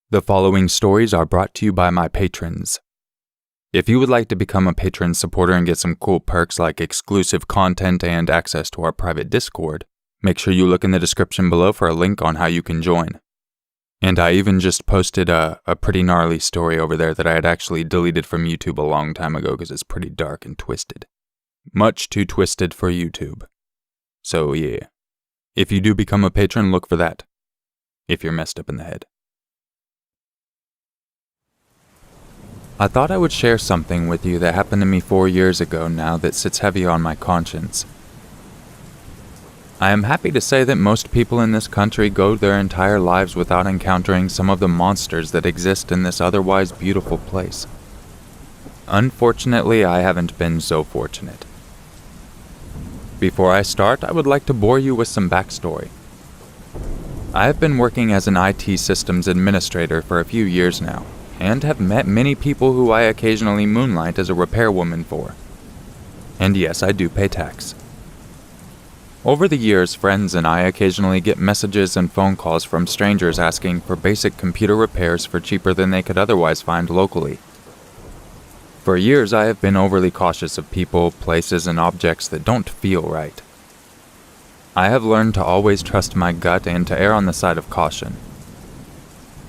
The following stories are brought to you by my patrons. If you would like to become a patron supporter and get some cool perks like exclusive content and access to our private Discord, make sure you look in the description below for a link on how you can join. And I even just posted a pretty gnarly story over there that I had actually deleted from YouTube a long time ago because it's pretty dark and twisted. Much too twisted for YouTube. So yeah, if you do become a patron, look for that. If you're messed up in the head. I thought I would share something with you that happened to me 4 years ago now that sits heavy on my conscience. I am happy to say that most people in this country go their entire lives without encountering some of the monsters that exist in this otherwise beautiful place. Unfortunately, I haven't been so fortunate. Before I start, I would like to bore you with some backstory. I have been working as an IT systems administrator for a few years now, and have met many people who I occasionally moonlight as a repairwoman for. And yes, I do pay tax. Over the years, friends and I occasionally get messages and phone calls from strangers asking for basic computer repairs for cheaper than they could otherwise find locally. For years, I have been overly cautious of people, places, and objects that don't feel right. I have learned to always trust my gut and to err on the side of caution.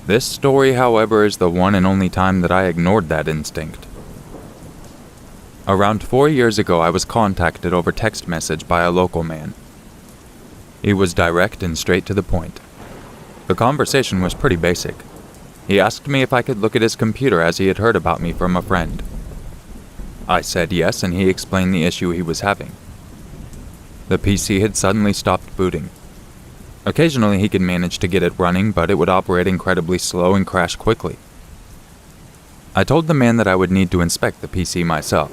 This story, however, is the one and only time that I ignored that instinct. Around 4 years ago, I was contacted over text message by a local man. He was direct and straight to the point. The conversation was pretty basic. He asked me if I could look at his computer as he had heard about me from a friend. I said yes, and he explained the issue he was having. The PC had suddenly stopped booting. Occasionally he could manage to get it running, but it would operate incredibly slow and crash quickly. I told the man that I would need to inspect the PC myself.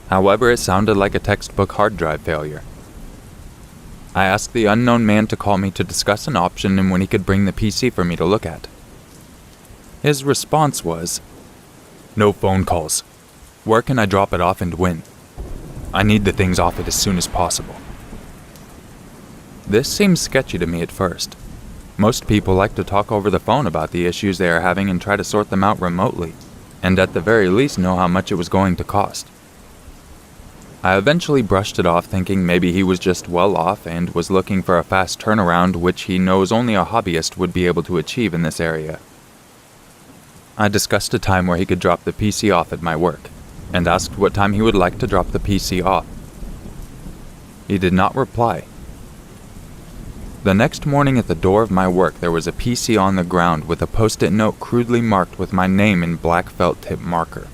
However, it sounded like a textbook hard drive failure. I asked the unknown man to call me to discuss an option and when he could bring the PC for me to look at. His response was, "No phone calls. Where can I drop it off and when? I need the things off it as soon as possible." This seems sketchy to me at first. Most people like to talk over the phone about the issues they are having and try to sort them out remotely, and at the very least know how much it was going to cost. I eventually brushed it off thinking maybe he was just well off and was looking for a fast turnaround which he knows only a hobbyist would be able to achieve in this area. I discussed a time where he could drop the PC off at my work, and asked what time he would like to drop the PC off. He did not reply. The next morning at the door of my work there was a PC on the ground with a post-it note crudely marked with my name in black felt tip marker.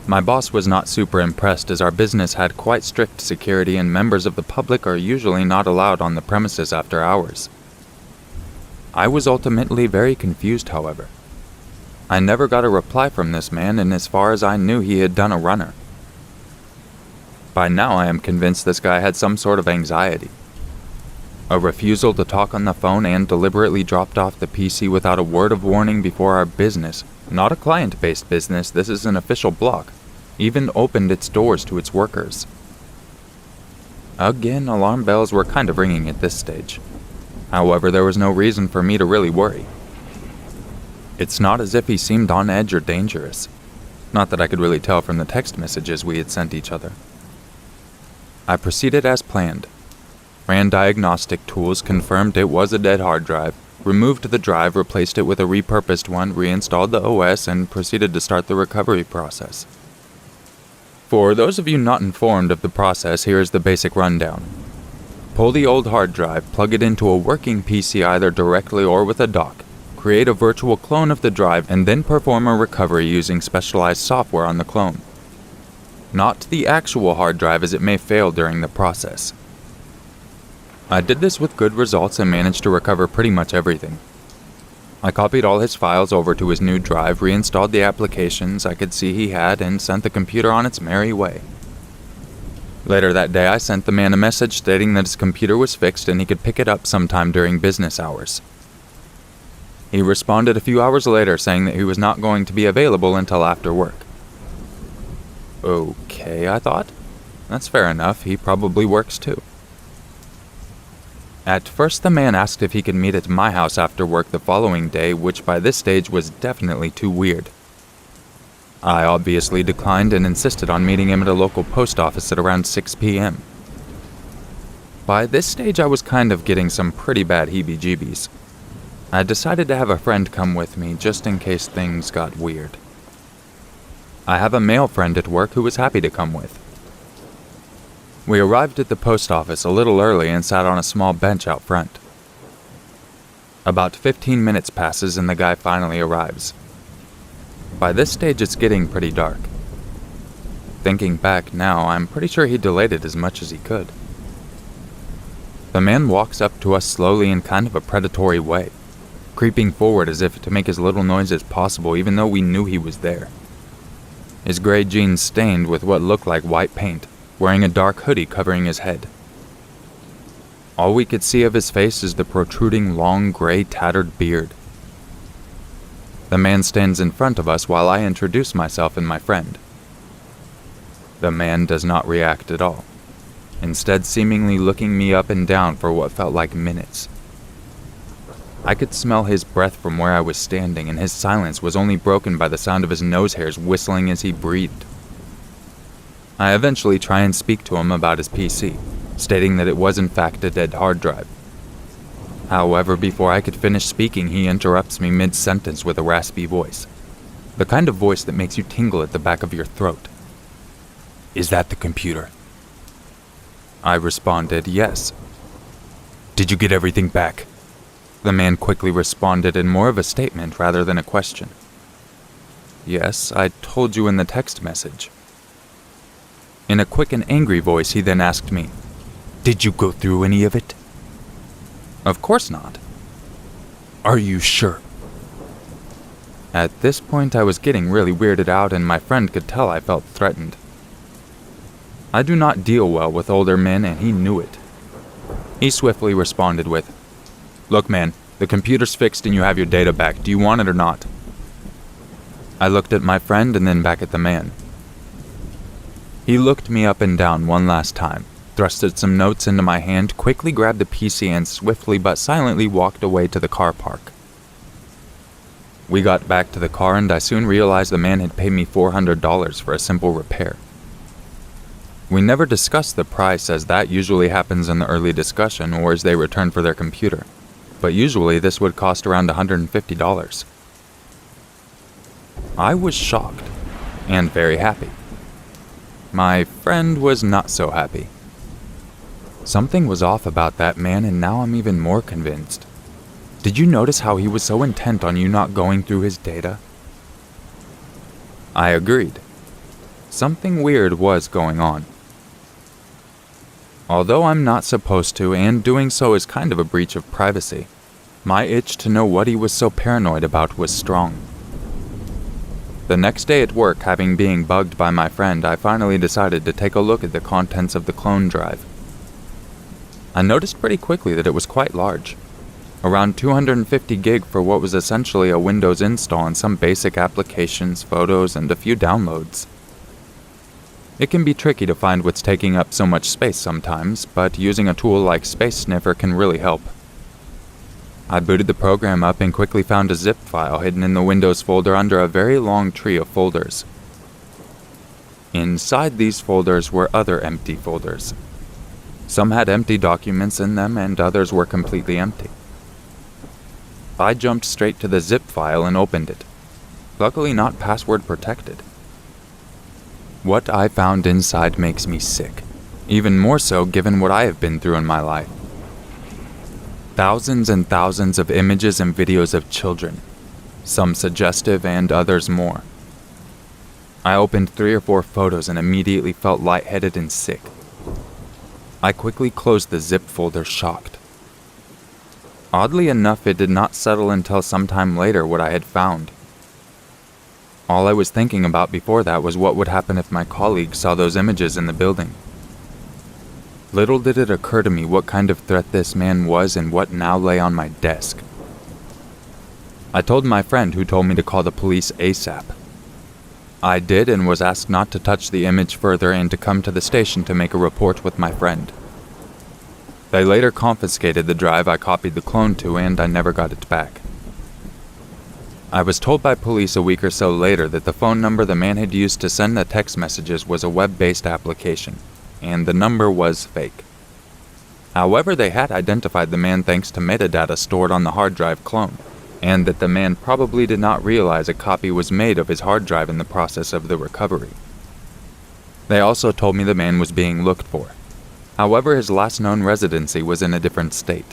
My boss was not super impressed as our business had quite strict security and members of the public are usually not allowed on the premises after hours. I was ultimately very confused, however. I never got a reply from this man, and as far as I knew he had done a runner. By now I am convinced this guy had some sort of anxiety. A refusal to talk on the phone and deliberately dropped off the PC without a word of warning before our business, not a client-based business, this is an official block, even opened its doors to its workers. Again, alarm bells were kind of ringing at this stage. However, there was no reason for me to really worry. It's not as if he seemed on edge or dangerous. Not that I could really tell from the text messages we had sent each other. I proceeded as planned. Ran diagnostic tools, confirmed it was a dead hard drive, removed the drive, replaced it with a repurposed one, reinstalled the OS, and proceeded to start the recovery process. For those of you not informed of the process, here is the basic rundown. Pull the old hard drive, plug it into a working PC either directly or with a dock, create a virtual clone of the drive, and then perform a recovery using specialized software on the clone. Not the actual hard drive as it may fail during the process. I did this with good results and managed to recover pretty much everything. I copied all his files over to his new drive, reinstalled the applications I could see he had, and sent the computer on its merry way. Later that day, I sent the man a message stating that his computer was fixed and he could pick it up sometime during business hours. He responded a few hours later saying that he was not going to be available until after work. Okay, I thought. That's fair enough, he probably works too. At first, the man asked if he could meet at my house after work the following day, which by this stage was definitely too weird. I obviously declined and insisted on meeting him at a local post office at around 6 p.m. By this stage, I was kind of getting some pretty bad heebie-jeebies. I decided to have a friend come with me just in case things got weird. I have a male friend at work who was happy to come with. We arrived at the post office a little early and sat on a small bench out front. About 15 minutes passes and the guy finally arrives. By this stage, it's getting pretty dark. Thinking back now, I'm pretty sure he delayed it as much as he could. The man walks up to us slowly in kind of a predatory way, creeping forward as if to make as little noise as possible even though we knew he was there. His gray jeans stained with what looked like white paint, wearing a dark hoodie covering his head. All we could see of his face is the protruding long gray tattered beard. The man stands in front of us while I introduce myself and my friend. The man does not react at all, instead seemingly looking me up and down for what felt like minutes. I could smell his breath from where I was standing, and his silence was only broken by the sound of his nose hairs whistling as he breathed. I eventually try and speak to him about his PC, stating that it was in fact a dead hard drive. However, before I could finish speaking, he interrupts me mid-sentence with a raspy voice, the kind of voice that makes you tingle at the back of your throat. "Is that the computer?" I responded, "Yes." "Did you get everything back?" The man quickly responded in more of a statement rather than a question. "Yes, I told you in the text message." In a quick and angry voice, he then asked me, "Did you go through any of it?" "Of course not." "Are you sure?" At this point, I was getting really weirded out, and my friend could tell I felt threatened. I do not deal well with older men, and he knew it. He swiftly responded with, "Look, man, the computer's fixed and you have your data back. Do you want it or not?" I looked at my friend and then back at the man. He looked me up and down one last time, thrusted some notes into my hand, quickly grabbed the PC and swiftly but silently walked away to the car park. We got back to the car and I soon realized the man had paid me $400 for a simple repair. We never discussed the price, as that usually happens in the early discussion or as they return for their computer, but usually this would cost around $150. I was shocked and very happy. My friend was not so happy. Something was off about that man, and now I'm even more convinced. Did you notice how he was so intent on you not going through his data? I agreed. Something weird was going on. Although I'm not supposed to, and doing so is kind of a breach of privacy, my itch to know what he was so paranoid about was strong. The next day at work, having been bugged by my friend, I finally decided to take a look at the contents of the clone drive. I noticed pretty quickly that it was quite large, around 250 gig for what was essentially a Windows install and some basic applications, photos, and a few downloads. It can be tricky to find what's taking up so much space sometimes, but using a tool like Space Sniffer can really help. I booted the program up and quickly found a zip file hidden in the Windows folder under a very long tree of folders. Inside these folders were other empty folders. Some had empty documents in them and others were completely empty. I jumped straight to the zip file and opened it, luckily not password protected. What I found inside makes me sick, even more so given what I have been through in my life. Thousands and thousands of images and videos of children, some suggestive and others more. I opened 3 or 4 photos and immediately felt lightheaded and sick. I quickly closed the zip folder, shocked. Oddly enough, it did not settle until sometime later what I had found. All I was thinking about before that was what would happen if my colleagues saw those images in the building. Little did it occur to me what kind of threat this man was and what now lay on my desk. I told my friend, who told me to call the police ASAP. I did and was asked not to touch the image further and to come to the station to make a report with my friend. They later confiscated the drive I copied the clone to, and I never got it back. I was told by police a week or so later that the phone number the man had used to send the text messages was a web-based application, and the number was fake. However, they had identified the man thanks to metadata stored on the hard drive clone, and that the man probably did not realize a copy was made of his hard drive in the process of the recovery. They also told me the man was being looked for. However, his last known residency was in a different state.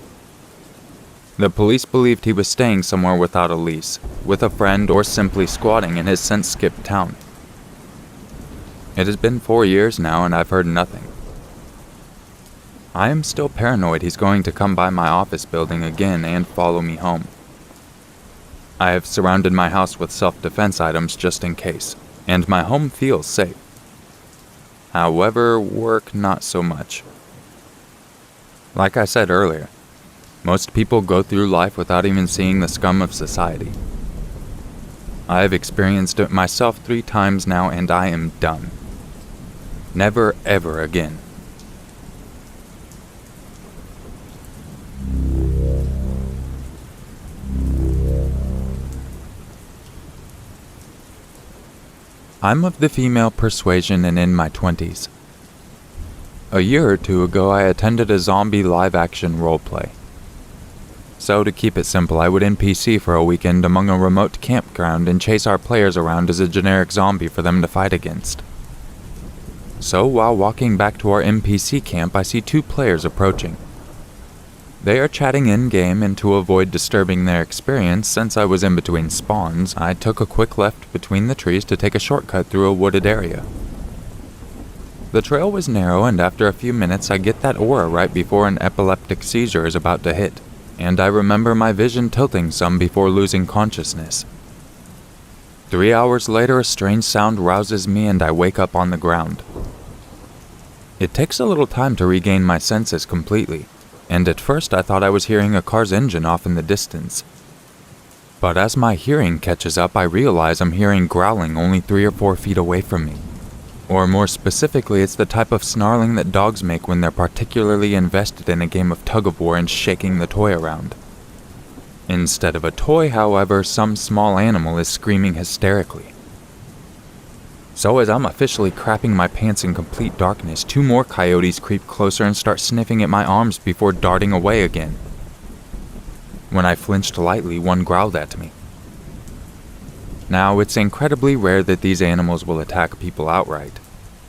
The police believed he was staying somewhere without a lease, with a friend, or simply squatting and has since skipped town. It has been 4 years now and I've heard nothing. I am still paranoid he's going to come by my office building again and follow me home. I have surrounded my house with self-defense items just in case, and my home feels safe. However, work not so much. Like I said earlier, most people go through life without even seeing the scum of society. I have experienced it myself 3 times now and I am done. Never ever again. I'm of the female persuasion and in my 20s. A year or 2 ago I attended a zombie live-action roleplay. So to keep it simple, I would NPC for a weekend among a remote campground and chase our players around as a generic zombie for them to fight against. So while walking back to our NPC camp, I see 2 players approaching. They are chatting in-game, and to avoid disturbing their experience, since I was in between spawns, I took a quick left between the trees to take a shortcut through a wooded area. The trail was narrow, and after a few minutes I get that aura right before an epileptic seizure is about to hit, and I remember my vision tilting some before losing consciousness. 3 hours later, a strange sound rouses me and I wake up on the ground. It takes a little time to regain my senses completely, and at first I thought I was hearing a car's engine off in the distance. But as my hearing catches up, I realize I'm hearing growling only 3 or 4 feet away from me. Or more specifically, it's the type of snarling that dogs make when they're particularly invested in a game of tug-of-war and shaking the toy around. Instead of a toy, however, some small animal is screaming hysterically. So as I'm officially crapping my pants in complete darkness, 2 more coyotes creep closer and start sniffing at my arms before darting away again. When I flinched lightly, one growled at me. Now, it's incredibly rare that these animals will attack people outright,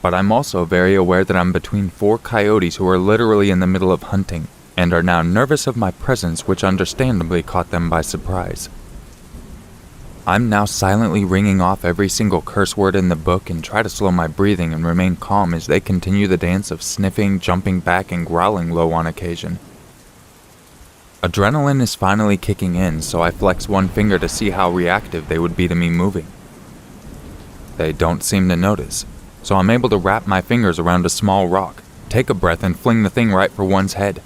but I'm also very aware that I'm between 4 coyotes who are literally in the middle of hunting, and are now nervous of my presence, which understandably caught them by surprise. I'm now silently ringing off every single curse word in the book and try to slow my breathing and remain calm as they continue the dance of sniffing, jumping back, and growling low on occasion. Adrenaline is finally kicking in, so I flex one finger to see how reactive they would be to me moving. They don't seem to notice, so I'm able to wrap my fingers around a small rock, take a breath, and fling the thing right for one's head.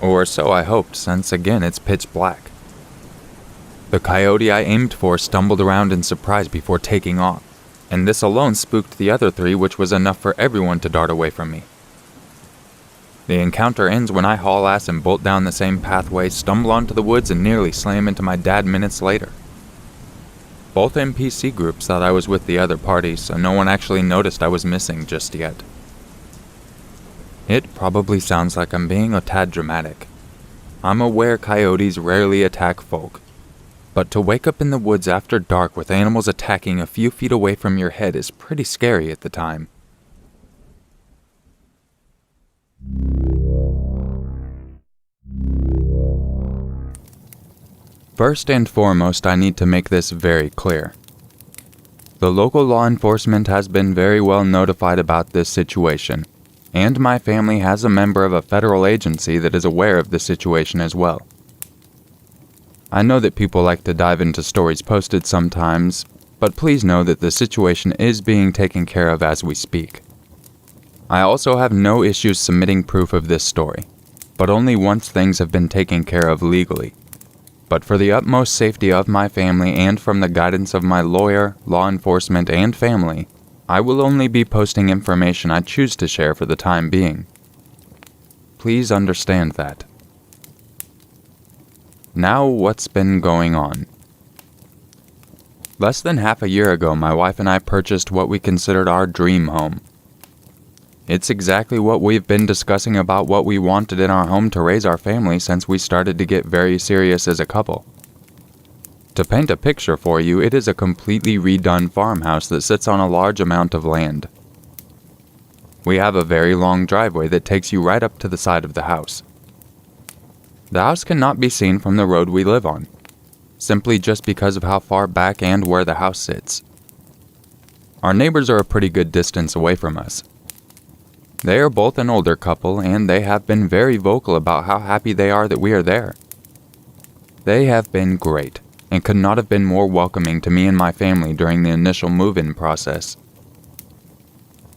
Or so I hoped, since again it's pitch black. The coyote I aimed for stumbled around in surprise before taking off, and this alone spooked the other 3, which was enough for everyone to dart away from me. The encounter ends when I haul ass and bolt down the same pathway, stumble onto the woods, and nearly slam into my dad minutes later. Both NPC groups thought I was with the other party, so no one actually noticed I was missing just yet. It probably sounds like I'm being a tad dramatic. I'm aware coyotes rarely attack folk, but to wake up in the woods after dark with animals attacking a few feet away from your head is pretty scary at the time. First and foremost, I need to make this very clear. The local law enforcement has been very well notified about this situation, and my family has a member of a federal agency that is aware of the situation as well. I know that people like to dive into stories posted sometimes, but please know that the situation is being taken care of as we speak. I also have no issues submitting proof of this story, but only once things have been taken care of legally. But for the utmost safety of my family and from the guidance of my lawyer, law enforcement, and family, I will only be posting information I choose to share for the time being. please understand that. Now, what's been going on? Less than half a year ago, my wife and I purchased what we considered our dream home. It's exactly what we've been discussing about what we wanted in our home to raise our family since we started to get very serious as a couple. To paint a picture for you, it is a completely redone farmhouse that sits on a large amount of land. We have a very long driveway that takes you right up to the side of the house. The house cannot be seen from the road we live on, simply just because of how far back and where the house sits. Our neighbors are a pretty good distance away from us. They are both an older couple, and they have been very vocal about how happy they are that we are there. They have been great, and could not have been more welcoming to me and my family during the initial move-in process.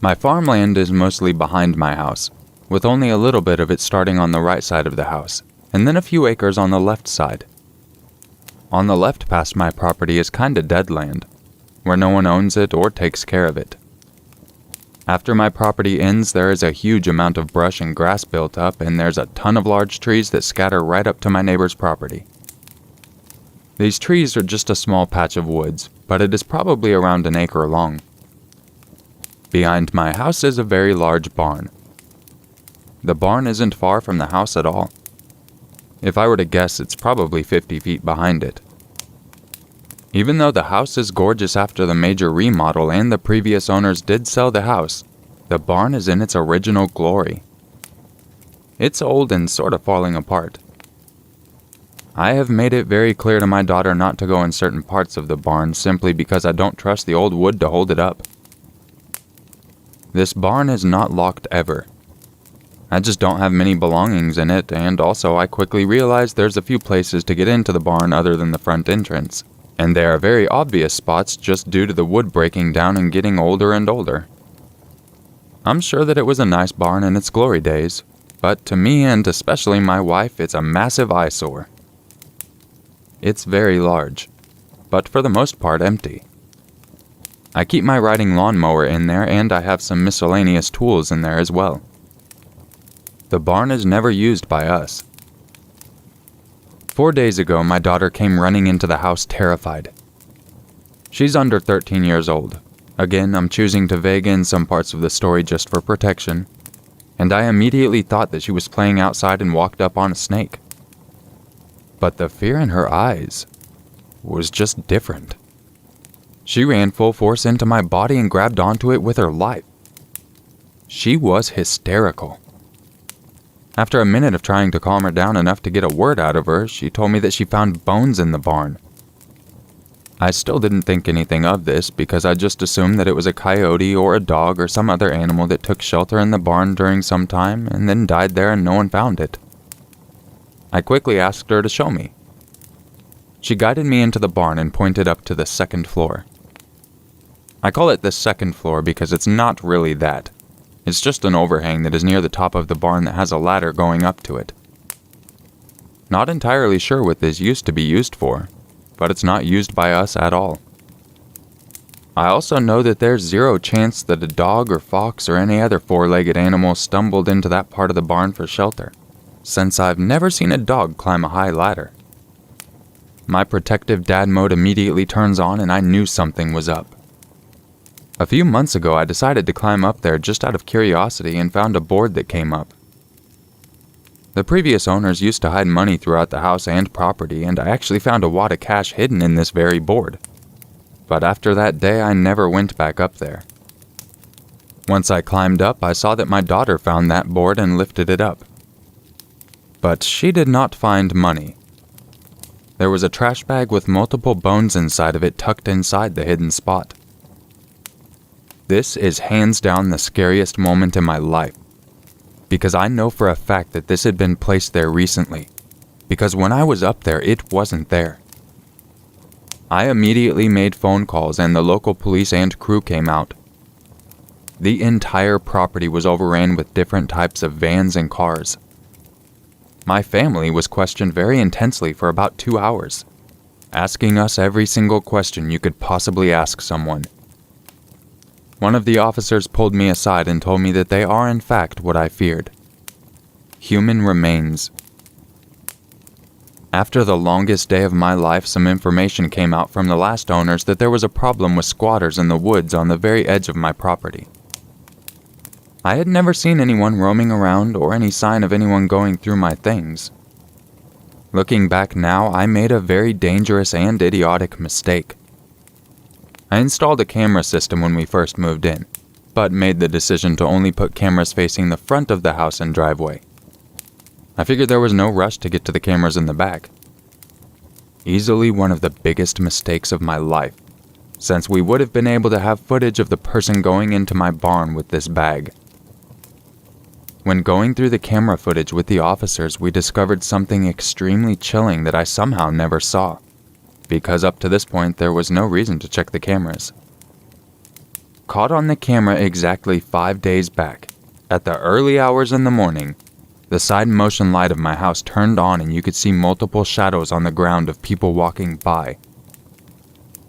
My farmland is mostly behind my house, with only a little bit of it starting on the right side of the house, and then a few acres on the left side. On the left past my property is kinda dead land, where no one owns it or takes care of it. After my property ends, there is a huge amount of brush and grass built up, and there's a ton of large trees that scatter right up to my neighbor's property. These trees are just a small patch of woods, but it is probably around an acre long. Behind my house is a very large barn. The barn isn't far from the house at all. If I were to guess, it's probably 50 feet behind it. Even though the house is gorgeous after the major remodel and the previous owners did sell the house, the barn is in its original glory. It's old and sort of falling apart. I have made it very clear to my daughter not to go in certain parts of the barn simply because I don't trust the old wood to hold it up. This barn is not locked ever. I just don't have many belongings in it, and also I quickly realized there's a few places to get into the barn other than the front entrance, and they are very obvious spots just due to the wood breaking down and getting older and older. I'm sure that it was a nice barn in its glory days, but to me and especially my wife, it's a massive eyesore. It's very large, but for the most part empty. I keep my riding lawnmower in there, and I have some miscellaneous tools in there as well. The barn is never used by us. 4 days ago, my daughter came running into the house terrified. She's under 13 years old. Again, I'm choosing to vague in some parts of the story just for protection, and I immediately thought that she was playing outside and walked up on a snake. But the fear in her eyes was just different. She ran full force into my body and grabbed onto it with her life. She was hysterical. After a minute of trying to calm her down enough to get a word out of her, she told me that she found bones in the barn. I still didn't think anything of this because I just assumed that it was a coyote or a dog or some other animal that took shelter in the barn during some time and then died there and no one found it. I quickly asked her to show me. She guided me into the barn and pointed up to the second floor. I call it the second floor because it's not really that. It's just an overhang that is near the top of the barn that has a ladder going up to it. Not entirely sure what this used to be used for, but it's not used by us at all. I also know that there's zero chance that a dog or fox or any other four-legged animal stumbled into that part of the barn for shelter, since I've never seen a dog climb a high ladder. My protective dad mode immediately turns on and I knew something was up. A few months ago, I decided to climb up there just out of curiosity and found a board that came up. The previous owners used to hide money throughout the house and property, and I actually found a wad of cash hidden in this very board. But after that day, I never went back up there. Once I climbed up, I saw that my daughter found that board and lifted it up. But she did not find money. There was a trash bag with multiple bones inside of it tucked inside the hidden spot. This is hands down the scariest moment in my life, because I know for a fact that this had been placed there recently, because when I was up there, it wasn't there. I immediately made phone calls and the local police and crew came out. The entire property was overran with different types of vans and cars. My family was questioned very intensely for about 2 hours, asking us every single question you could possibly ask someone. One of the officers pulled me aside and told me that they are in fact what I feared. Human remains. After the longest day of my life, some information came out from the last owners that there was a problem with squatters in the woods on the very edge of my property. I had never seen anyone roaming around or any sign of anyone going through my things. Looking back now, I made a very dangerous and idiotic mistake. I installed a camera system when we first moved in, but made the decision to only put cameras facing the front of the house and driveway. I figured there was no rush to get to the cameras in the back. Easily one of the biggest mistakes of my life, since we would have been able to have footage of the person going into my barn with this bag. When going through the camera footage with the officers, we discovered something extremely chilling that I somehow never saw, because up to this point there was no reason to check the cameras. Caught on the camera exactly 5 days back, at the early hours in the morning, the side motion light of my house turned on and you could see multiple shadows on the ground of people walking by.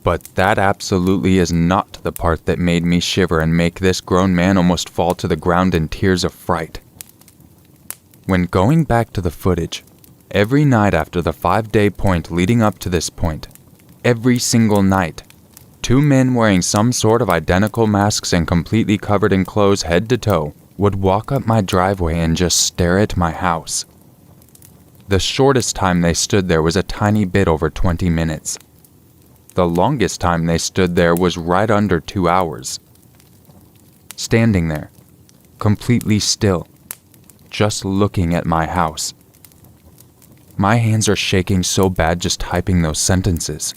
But that absolutely is not the part that made me shiver and make this grown man almost fall to the ground in tears of fright. When going back to the footage, every night after the 5-day point leading up to this point, every single night, 2 men wearing some sort of identical masks and completely covered in clothes head to toe would walk up my driveway and just stare at my house. The shortest time they stood there was a tiny bit over 20 minutes. The longest time they stood there was right under 2 hours. Standing there, completely still, just looking at my house. My hands are shaking so bad just typing those sentences.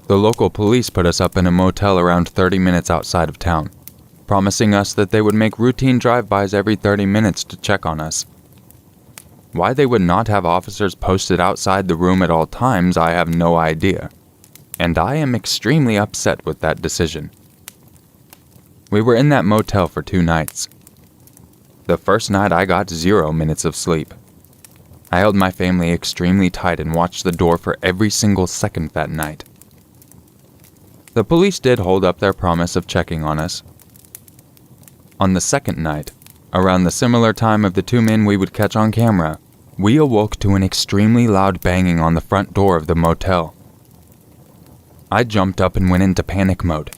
The local police put us up in a motel around 30 minutes outside of town, promising us that they would make routine drive-bys every 30 minutes to check on us. Why they would not have officers posted outside the room at all times, I have no idea, and I am extremely upset with that decision. We were in that motel for 2 nights. The first night I got 0 minutes of sleep. I held my family extremely tight and watched the door for every single second that night. The police did hold up their promise of checking on us. On the second night, around the similar time of the 2 men we would catch on camera, we awoke to an extremely loud banging on the front door of the motel. I jumped up and went into panic mode.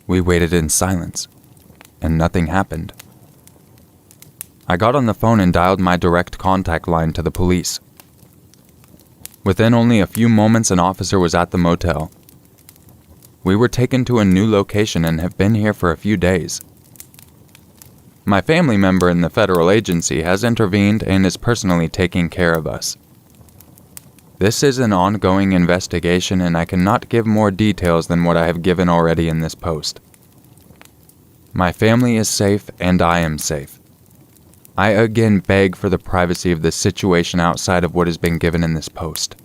We waited in silence, and nothing happened. I got on the phone and dialed my direct contact line to the police. Within only a few moments, an officer was at the motel. We were taken to a new location and have been here for a few days. My family member in the federal agency has intervened and is personally taking care of us. This is an ongoing investigation and I cannot give more details than what I have given already in this post. My family is safe and I am safe. I again beg for the privacy of this situation outside of what has been given in this post.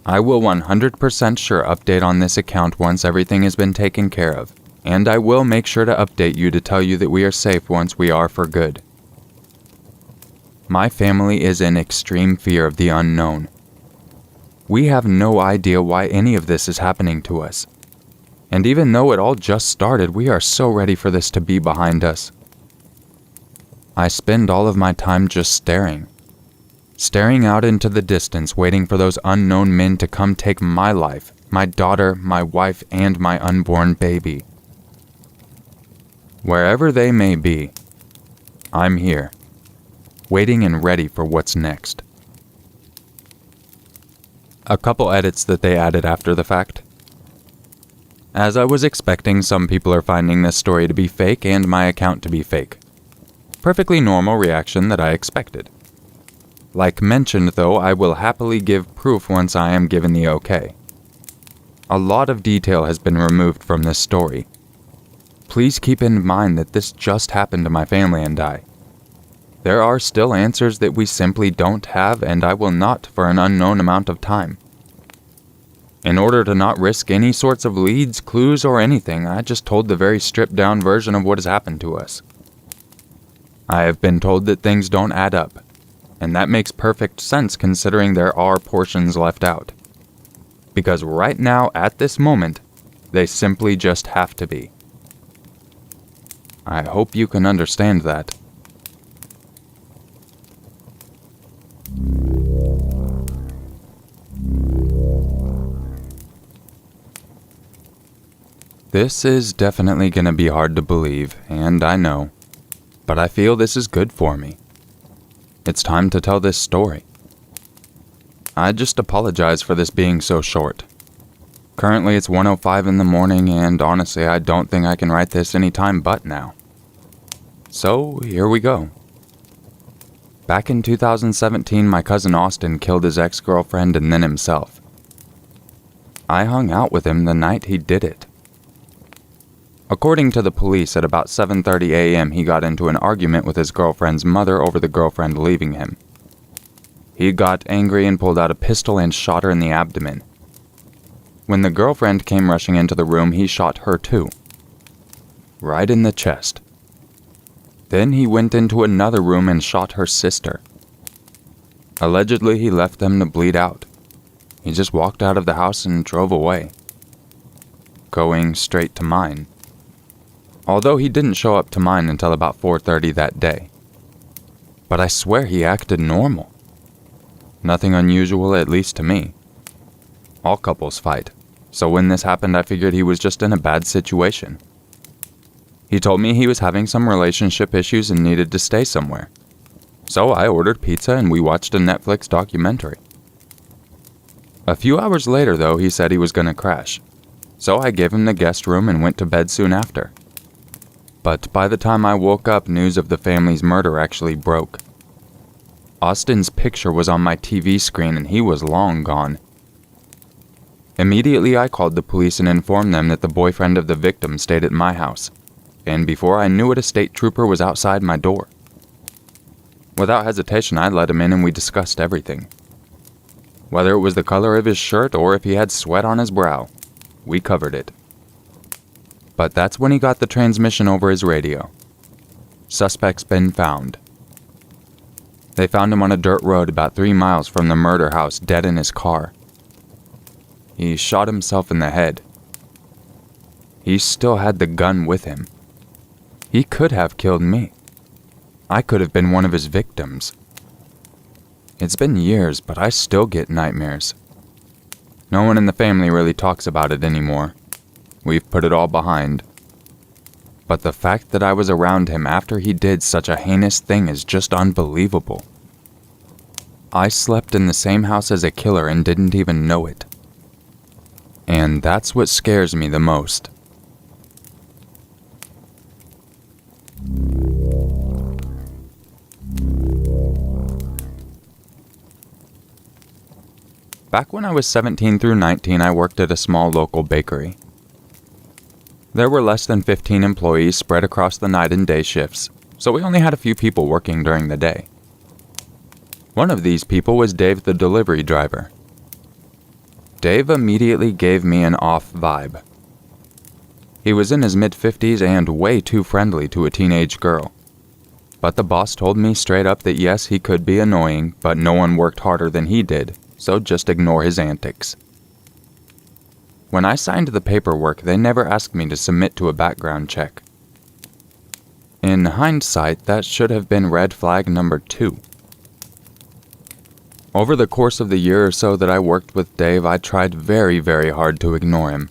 I will 100% sure update on this account once everything has been taken care of, and I will make sure to update you to tell you that we are safe once we are for good. My family is in extreme fear of the unknown. We have no idea why any of this is happening to us. And even though it all just started, we are so ready for this to be behind us. I spend all of my time just staring out into the distance, waiting for those unknown men to come take my life, my daughter, my wife, and my unborn baby. Wherever they may be, I'm here, waiting and ready for what's next. A couple edits that they added after the fact. As I was expecting, some people are finding this story to be fake and my account to be fake. Perfectly normal reaction that I expected. Like mentioned though, I will happily give proof once I am given the okay. A lot of detail has been removed from this story. Please keep in mind that this just happened to my family and I. There are still answers that we simply don't have, and I will not for an unknown amount of time. In order to not risk any sorts of leads, clues, or anything, I just told the very stripped-down version of what has happened to us. I have been told that things don't add up, and that makes perfect sense considering there are portions left out. Because right now, at this moment, they simply just have to be. I hope you can understand that. This is definitely gonna be hard to believe, and I know, but I feel this is good for me. It's time to tell this story. I just apologize for this being so short. Currently it's 1:05 in the morning, and honestly I don't think I can write this any time but now. So, here we go. Back in 2017, my cousin Austin killed his ex-girlfriend and then himself. I hung out with him the night he did it. According to the police, at about 7:30 a.m. he got into an argument with his girlfriend's mother over the girlfriend leaving him. He got angry and pulled out a pistol and shot her in the abdomen. When the girlfriend came rushing into the room, he shot her too. Right in the chest. Then he went into another room and shot her sister. Allegedly, he left them to bleed out. He just walked out of the house and drove away, going straight to mine. Although he didn't show up to mine until about 4:30 that day. But I swear he acted normal. Nothing unusual, at least to me. All couples fight, so when this happened I figured he was just in a bad situation. He told me he was having some relationship issues and needed to stay somewhere. So I ordered pizza and we watched a Netflix documentary. A few hours later though, he said he was gonna crash. So I gave him the guest room and went to bed soon after. But by the time I woke up, news of the family's murder actually broke. Austin's picture was on my TV screen and he was long gone. Immediately I called the police and informed them that the boyfriend of the victim stayed at my house. And before I knew it, a state trooper was outside my door. Without hesitation, I let him in and we discussed everything. Whether it was the color of his shirt or if he had sweat on his brow, we covered it. But that's when he got the transmission over his radio. Suspect's been found. They found him on a dirt road about 3 miles from the murder house, dead in his car. He shot himself in the head. He still had the gun with him. He could have killed me. I could have been one of his victims. It's been years, but I still get nightmares. No one in the family really talks about it anymore. We've put it all behind. But the fact that I was around him after he did such a heinous thing is just unbelievable. I slept in the same house as a killer and didn't even know it. And that's what scares me the most. Back when I was 17 through 19, I worked at a small local bakery. There were less than 15 employees spread across the night and day shifts, so we only had a few people working during the day. One of these people was Dave, the delivery driver. Dave immediately gave me an off vibe. He was in his mid-50s and way too friendly to a teenage girl. But the boss told me straight up that yes, he could be annoying, but no one worked harder than he did, so just ignore his antics. When I signed the paperwork, they never asked me to submit to a background check. In hindsight, that should have been red flag number 2. Over the course of the year or so that I worked with Dave, I tried very, very hard to ignore him.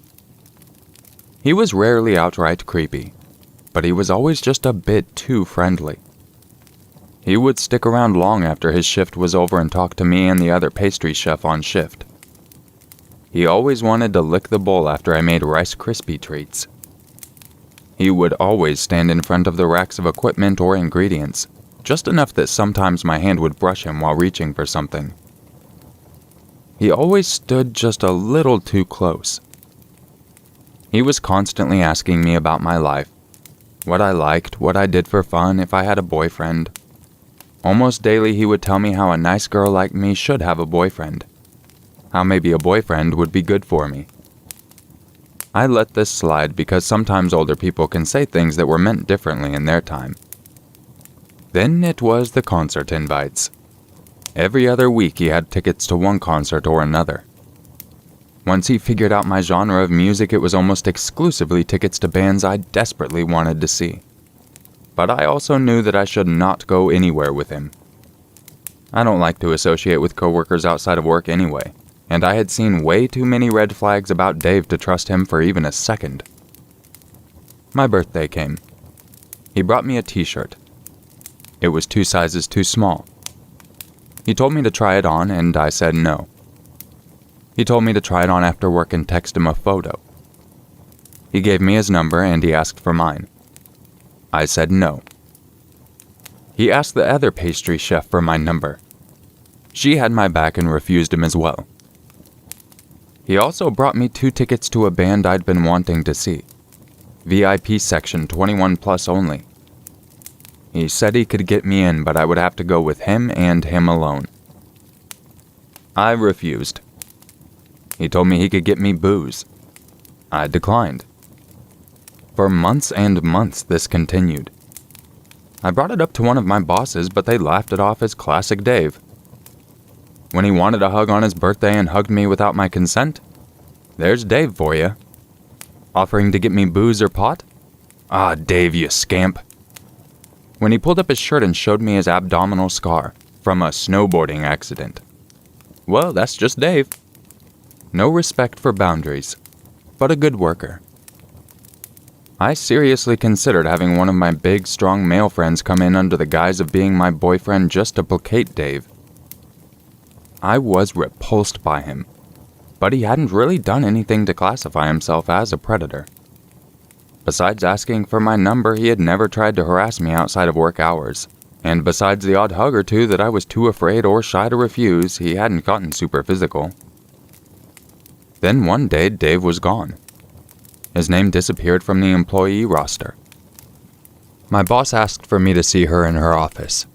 He was rarely outright creepy, but he was always just a bit too friendly. He would stick around long after his shift was over and talk to me and the other pastry chef on shift. He always wanted to lick the bowl after I made Rice Krispie treats. He would always stand in front of the racks of equipment or ingredients, just enough that sometimes my hand would brush him while reaching for something. He always stood just a little too close. He was constantly asking me about my life, what I liked, what I did for fun, if I had a boyfriend. Almost daily he would tell me how a nice girl like me should have a boyfriend. How maybe a boyfriend would be good for me. I let this slide because sometimes older people can say things that were meant differently in their time. Then it was the concert invites. Every other week he had tickets to one concert or another. Once he figured out my genre of music, it was almost exclusively tickets to bands I desperately wanted to see. But I also knew that I should not go anywhere with him. I don't like to associate with coworkers outside of work anyway, and I had seen way too many red flags about Dave to trust him for even a second. My birthday came. He brought me a t-shirt. It was 2 sizes too small. He told me to try it on, and I said no. He told me to try it on after work and text him a photo. He gave me his number and he asked for mine. I said no. He asked the other pastry chef for my number. She had my back and refused him as well. He also brought me 2 tickets to a band I'd been wanting to see. VIP section 21 plus only. He said he could get me in, but I would have to go with him and him alone. I refused. He told me he could get me booze. I declined. For months and months this continued. I brought it up to one of my bosses, but they laughed it off as classic Dave. When he wanted a hug on his birthday and hugged me without my consent, there's Dave for you. Offering to get me booze or pot? Ah, Dave, you scamp. When he pulled up his shirt and showed me his abdominal scar from a snowboarding accident. Well, that's just Dave. No respect for boundaries, but a good worker. I seriously considered having one of my big, strong male friends come in under the guise of being my boyfriend just to placate Dave. I was repulsed by him, but he hadn't really done anything to classify himself as a predator. Besides asking for my number, he had never tried to harass me outside of work hours, and besides the odd hug or two that I was too afraid or shy to refuse, he hadn't gotten super physical. Then one day, Dave was gone. His name disappeared from the employee roster. My boss asked for me to see her in her office.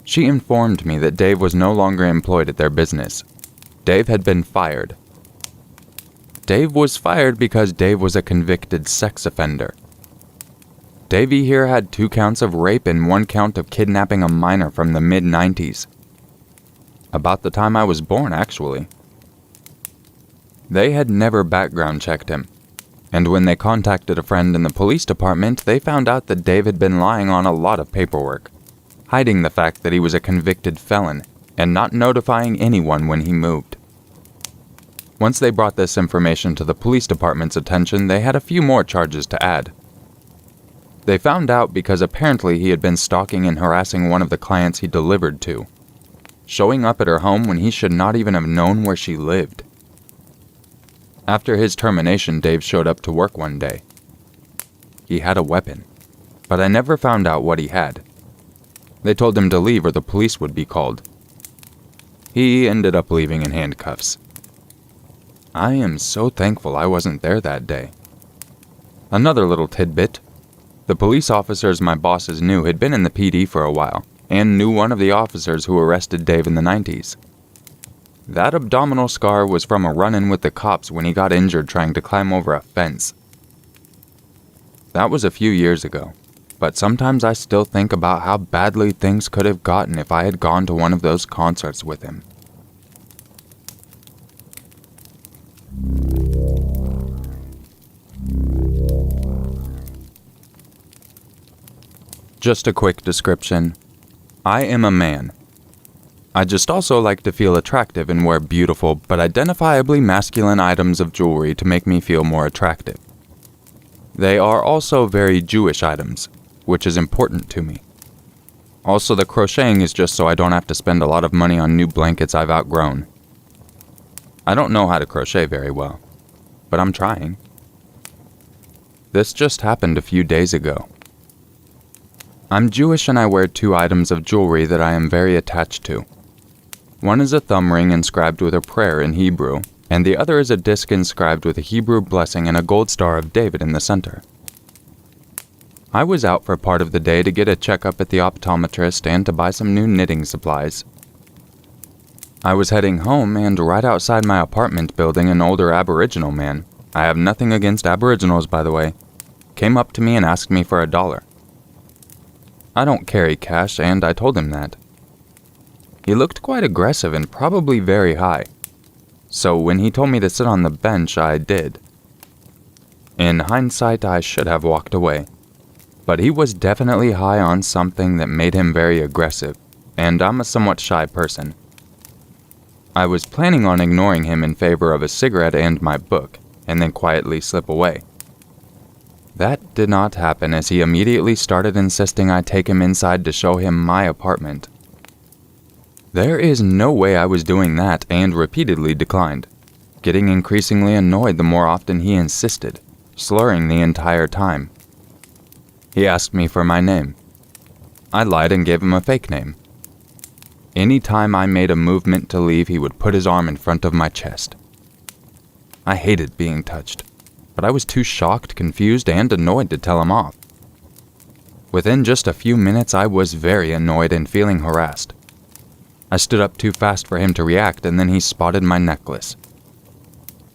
She informed me that Dave was no longer employed at their business. Dave had been fired. Dave was fired because Dave was a convicted sex offender. Davey here had 2 counts of rape and 1 count of kidnapping a minor from the mid-90s. About the time I was born, actually. They had never background checked him, and when they contacted a friend in the police department, they found out that Dave had been lying on a lot of paperwork, hiding the fact that he was a convicted felon, and not notifying anyone when he moved. Once they brought this information to the police department's attention, they had a few more charges to add. They found out because apparently he had been stalking and harassing one of the clients he delivered to, showing up at her home when he should not even have known where she lived. After his termination, Dave showed up to work one day. He had a weapon, but I never found out what he had. They told him to leave or the police would be called. He ended up leaving in handcuffs. I am so thankful I wasn't there that day. Another little tidbit. The police officers my bosses knew had been in the PD for a while, and knew one of the officers who arrested Dave in the 90s. That abdominal scar was from a run-in with the cops when he got injured trying to climb over a fence. That was a few years ago, but sometimes I still think about how badly things could have gotten if I had gone to one of those concerts with him. Just a quick description. I am a man. I just also like to feel attractive and wear beautiful but identifiably masculine items of jewelry to make me feel more attractive. They are also very Jewish items, which is important to me. Also, the crocheting is just so I don't have to spend a lot of money on new blankets I've outgrown. I don't know how to crochet very well, but I'm trying. This just happened a few days ago. I'm Jewish and I wear 2 items of jewelry that I am very attached to. One is a thumb ring inscribed with a prayer in Hebrew, and the other is a disc inscribed with a Hebrew blessing and a gold star of David in the center. I was out for part of the day to get a checkup at the optometrist and to buy some new knitting supplies. I was heading home, and right outside my apartment building, an older Aboriginal man, I have nothing against Aboriginals by the way, came up to me and asked me for $1. I don't carry cash, and I told him that. He looked quite aggressive and probably very high, so when he told me to sit on the bench, I did. In hindsight, I should have walked away, but he was definitely high on something that made him very aggressive, and I'm a somewhat shy person. I was planning on ignoring him in favor of a cigarette and my book, and then quietly slip away. That did not happen, as he immediately started insisting I take him inside to show him my apartment. There is no way I was doing that, and repeatedly declined, getting increasingly annoyed the more often he insisted, slurring the entire time. He asked me for my name. I lied and gave him a fake name. Any time I made a movement to leave, he would put his arm in front of my chest. I hated being touched, but I was too shocked, confused, and annoyed to tell him off. Within just a few minutes, I was very annoyed and feeling harassed. I stood up too fast for him to react, and then he spotted my necklace.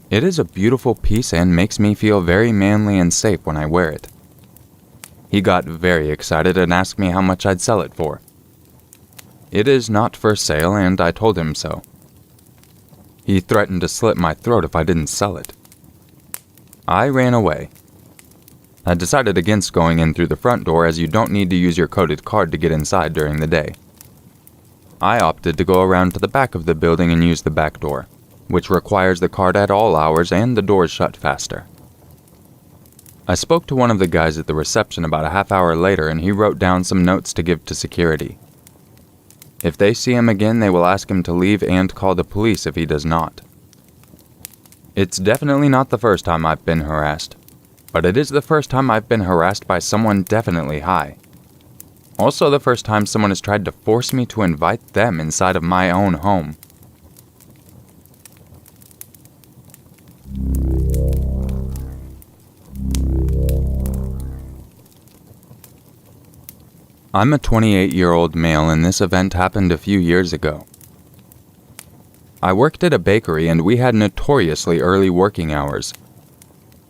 It is a beautiful piece and makes me feel very manly and safe when I wear it. He got very excited and asked me how much I'd sell it for. It is not for sale, and I told him so. He threatened to slit my throat if I didn't sell it. I ran away. I decided against going in through the front door, as you don't need to use your coded card to get inside during the day. I opted to go around to the back of the building and use the back door, which requires the card at all hours and the doors shut faster. I spoke to one of the guys at the reception about a half hour later, and he wrote down some notes to give to security. If they see him again, they will ask him to leave and call the police if he does not. It's definitely not the first time I've been harassed, but it is the first time I've been harassed by someone definitely high. Also the first time someone has tried to force me to invite them inside of my own home. I'm a 28-year-old male, and this event happened a few years ago. I worked at a bakery, and we had notoriously early working hours.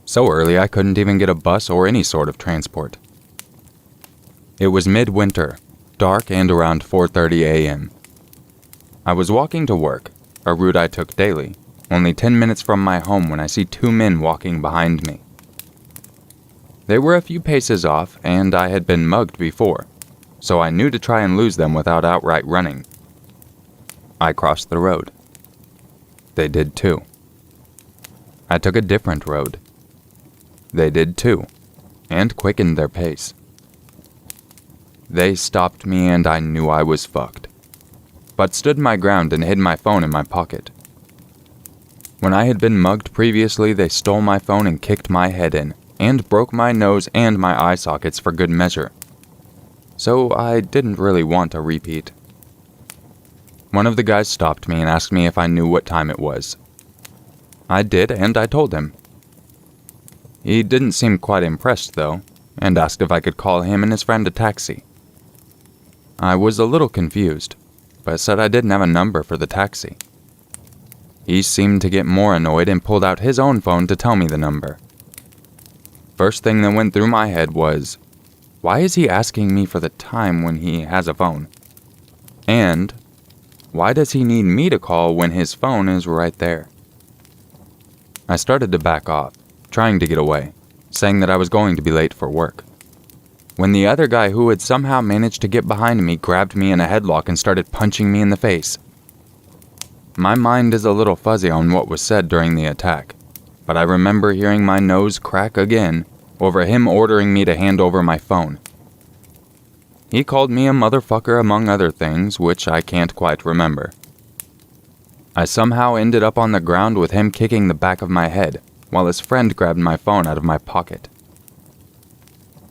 So early I couldn't even get a bus or any sort of transport. It was midwinter, dark, and around 4:30 a.m. I was walking to work, a route I took daily, only 10 minutes from my home when I see two men walking behind me. They were a few paces off, and I had been mugged before, so I knew to try and lose them without outright running. I crossed the road. They did too. I took a different road. They did too, and quickened their pace. They stopped me, and I knew I was fucked, but stood my ground and hid my phone in my pocket. When I had been mugged previously, they stole my phone and kicked my head in, and broke my nose and my eye sockets for good measure. So I didn't really want a repeat. One of the guys stopped me and asked me if I knew what time it was. I did, and I told him. He didn't seem quite impressed, though, and asked if I could call him and his friend a taxi. I was a little confused, but said I didn't have a number for the taxi. He seemed to get more annoyed and pulled out his own phone to tell me the number. First thing that went through my head was, why is he asking me for the time when he has a phone? And why does he need me to call when his phone is right there? I started to back off, trying to get away, saying that I was going to be late for work, when the other guy who had somehow managed to get behind me grabbed me in a headlock and started punching me in the face. My mind is a little fuzzy on what was said during the attack, but I remember hearing my nose crack again over him ordering me to hand over my phone. He called me a motherfucker among other things, which I can't quite remember. I somehow ended up on the ground with him kicking the back of my head, while his friend grabbed my phone out of my pocket.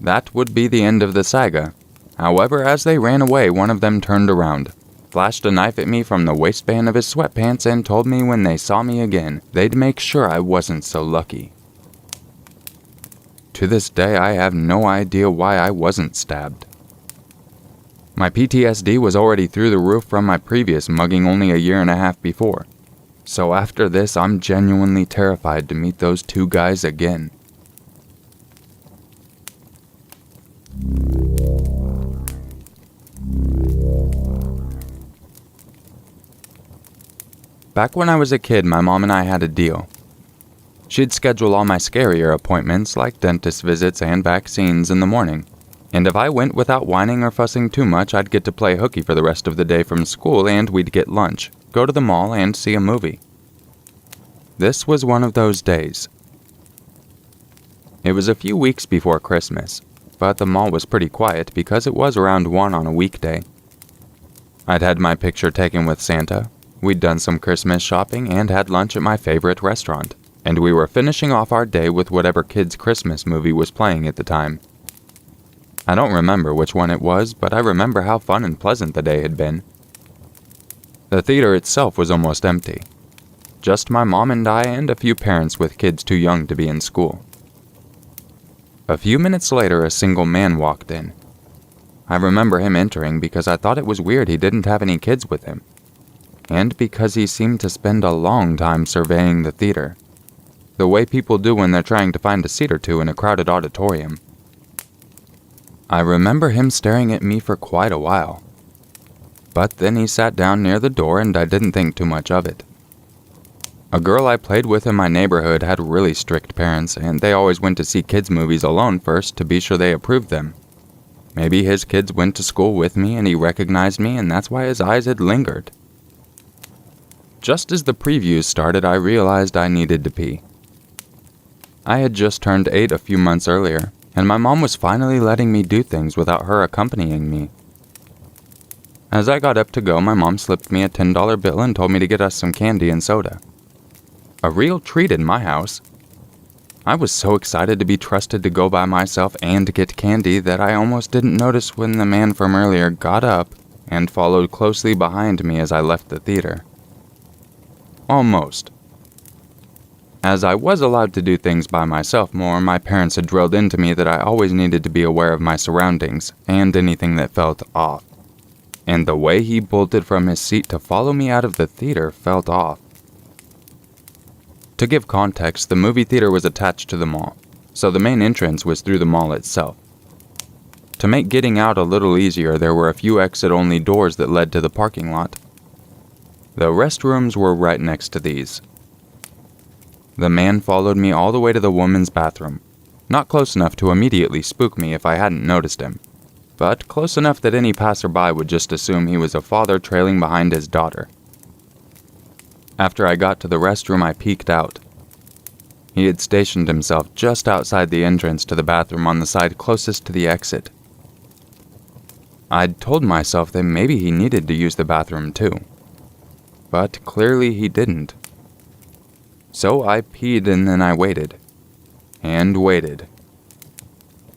That would be the end of the saga. However, as they ran away, one of them turned around, flashed a knife at me from the waistband of his sweatpants, and told me when they saw me again, they'd make sure I wasn't so lucky. To this day, I have no idea why I wasn't stabbed. My PTSD was already through the roof from my previous mugging only a year and a half before, so after this, I'm genuinely terrified to meet those two guys again. Back when I was a kid, my mom and I had a deal. She'd schedule all my scarier appointments, like dentist visits and vaccines, in the morning, and if I went without whining or fussing too much, I'd get to play hooky for the rest of the day from school, and we'd get lunch, go to the mall, and see a movie. This was one of those days. It was a few weeks before Christmas, but the mall was pretty quiet because it was around 1 on a weekday. I'd had my picture taken with Santa, we'd done some Christmas shopping, and had lunch at my favorite restaurant, and we were finishing off our day with whatever kid's Christmas movie was playing at the time. I don't remember which one it was, but I remember how fun and pleasant the day had been. The theater itself was almost empty. Just my mom and I and a few parents with kids too young to be in school. A few minutes later, a single man walked in. I remember him entering because I thought it was weird he didn't have any kids with him, and because he seemed to spend a long time surveying the theater, the way people do when they're trying to find a seat or two in a crowded auditorium. I remember him staring at me for quite a while, but then he sat down near the door and I didn't think too much of it. A girl I played with in my neighborhood had really strict parents, and they always went to see kids' movies alone first to be sure they approved them. Maybe his kids went to school with me and he recognized me, and that's why his eyes had lingered. Just as the previews started, I realized I needed to pee. I had just turned 8 a few months earlier, and my mom was finally letting me do things without her accompanying me. As I got up to go, my mom slipped me a $10 bill and told me to get us some candy and soda. A real treat in my house. I was so excited to be trusted to go by myself and get candy that I almost didn't notice when the man from earlier got up and followed closely behind me as I left the theater. Almost. As I was allowed to do things by myself more, my parents had drilled into me that I always needed to be aware of my surroundings and anything that felt off. And the way he bolted from his seat to follow me out of the theater felt off. To give context, the movie theater was attached to the mall, so the main entrance was through the mall itself. To make getting out a little easier, there were a few exit-only doors that led to the parking lot. The restrooms were right next to these. The man followed me all the way to the women's bathroom, not close enough to immediately spook me if I hadn't noticed him, but close enough that any passerby would just assume he was a father trailing behind his daughter. After I got to the restroom, I peeked out. He had stationed himself just outside the entrance to the bathroom on the side closest to the exit. I'd told myself that maybe he needed to use the bathroom too, but clearly he didn't. So I peed and then I waited. And waited.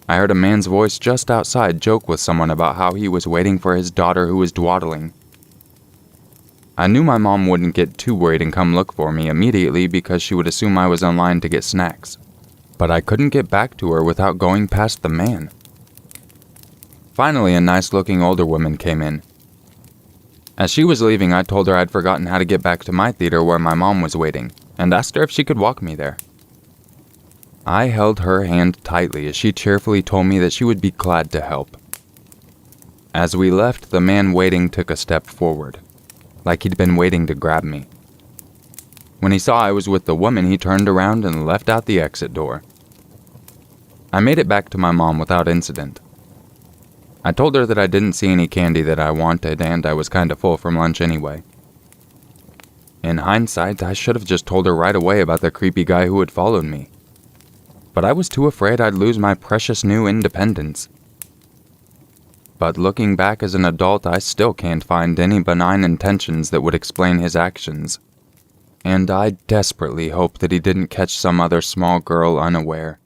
I heard a man's voice just outside joke with someone about how he was waiting for his daughter who was dwaddling. I knew my mom wouldn't get too worried and come look for me immediately because she would assume I was online to get snacks, but I couldn't get back to her without going past the man. Finally, a nice-looking older woman came in. As she was leaving, I told her I'd forgotten how to get back to my theater where my mom was waiting, and asked her if she could walk me there. I held her hand tightly as she cheerfully told me that she would be glad to help. As we left, the man waiting took a step forward, like he'd been waiting to grab me. When he saw I was with the woman, he turned around and left out the exit door. I made it back to my mom without incident. I told her that I didn't see any candy that I wanted, and I was kinda full from lunch anyway. In hindsight, I should have just told her right away about the creepy guy who had followed me. But I was too afraid I'd lose my precious new independence. But looking back as an adult, I still can't find any benign intentions that would explain his actions. And I desperately hope that he didn't catch some other small girl unaware.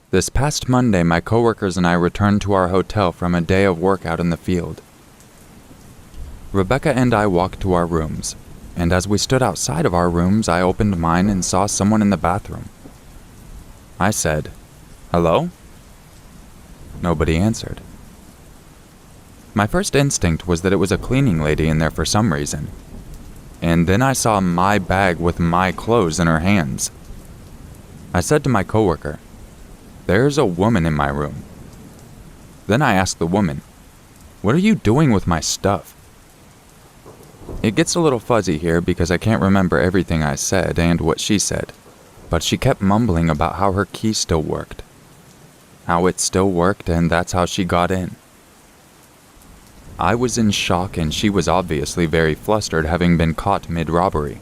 This past Monday, my coworkers and I returned to our hotel from a day of work out in the field. Rebecca and I walked to our rooms, and as we stood outside of our rooms, I opened mine and saw someone in the bathroom. I said, "Hello?" Nobody answered. My first instinct was that it was a cleaning lady in there for some reason, and then I saw my bag with my clothes in her hands. I said to my coworker, "There's a woman in my room." Then I asked the woman, "What are you doing with my stuff?" It gets a little fuzzy here because I can't remember everything I said and what she said, but she kept mumbling about how her key still worked. How it still worked and that's how she got in. I was in shock and she was obviously very flustered, having been caught mid-robbery.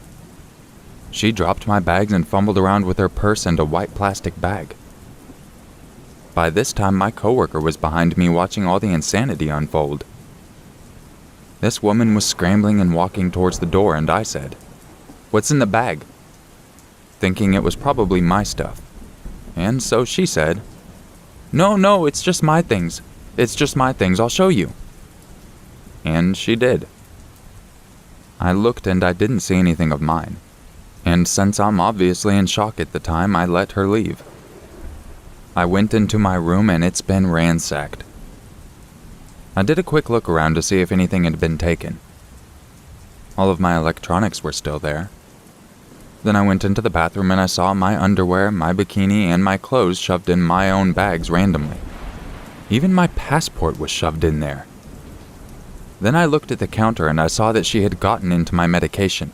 She dropped my bags and fumbled around with her purse and a white plastic bag. By this time, my coworker was behind me watching all the insanity unfold. This woman was scrambling and walking towards the door, and I said, "What's in the bag?" thinking it was probably my stuff. And so she said, No, it's just my things. I'll show you." And she did. I looked and I didn't see anything of mine. And since I'm obviously in shock at the time, I let her leave. I went into my room and it's been ransacked. I did a quick look around to see if anything had been taken. All of my electronics were still there. Then I went into the bathroom and I saw my underwear, my bikini, and my clothes shoved in my own bags randomly. Even my passport was shoved in there. Then I looked at the counter and I saw that she had gotten into my medication.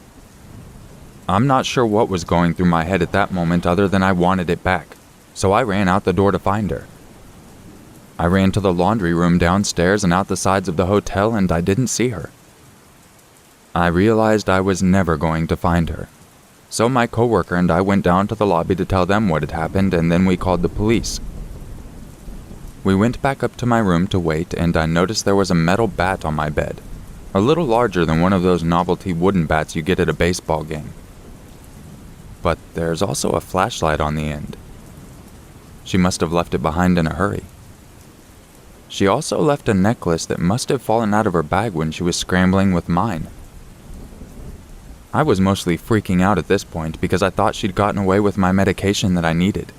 I'm not sure what was going through my head at that moment other than I wanted it back, so I ran out the door to find her. I ran to the laundry room downstairs and out the sides of the hotel, and I didn't see her. I realized I was never going to find her, so my coworker and I went down to the lobby to tell them what had happened, and then we called the police. We went back up to my room to wait, and I noticed there was a metal bat on my bed, a little larger than one of those novelty wooden bats you get at a baseball game. But there's also a flashlight on the end. She must have left it behind in a hurry. She also left a necklace that must have fallen out of her bag when she was scrambling with mine. I was mostly freaking out at this point because I thought she'd gotten away with my medication that I needed.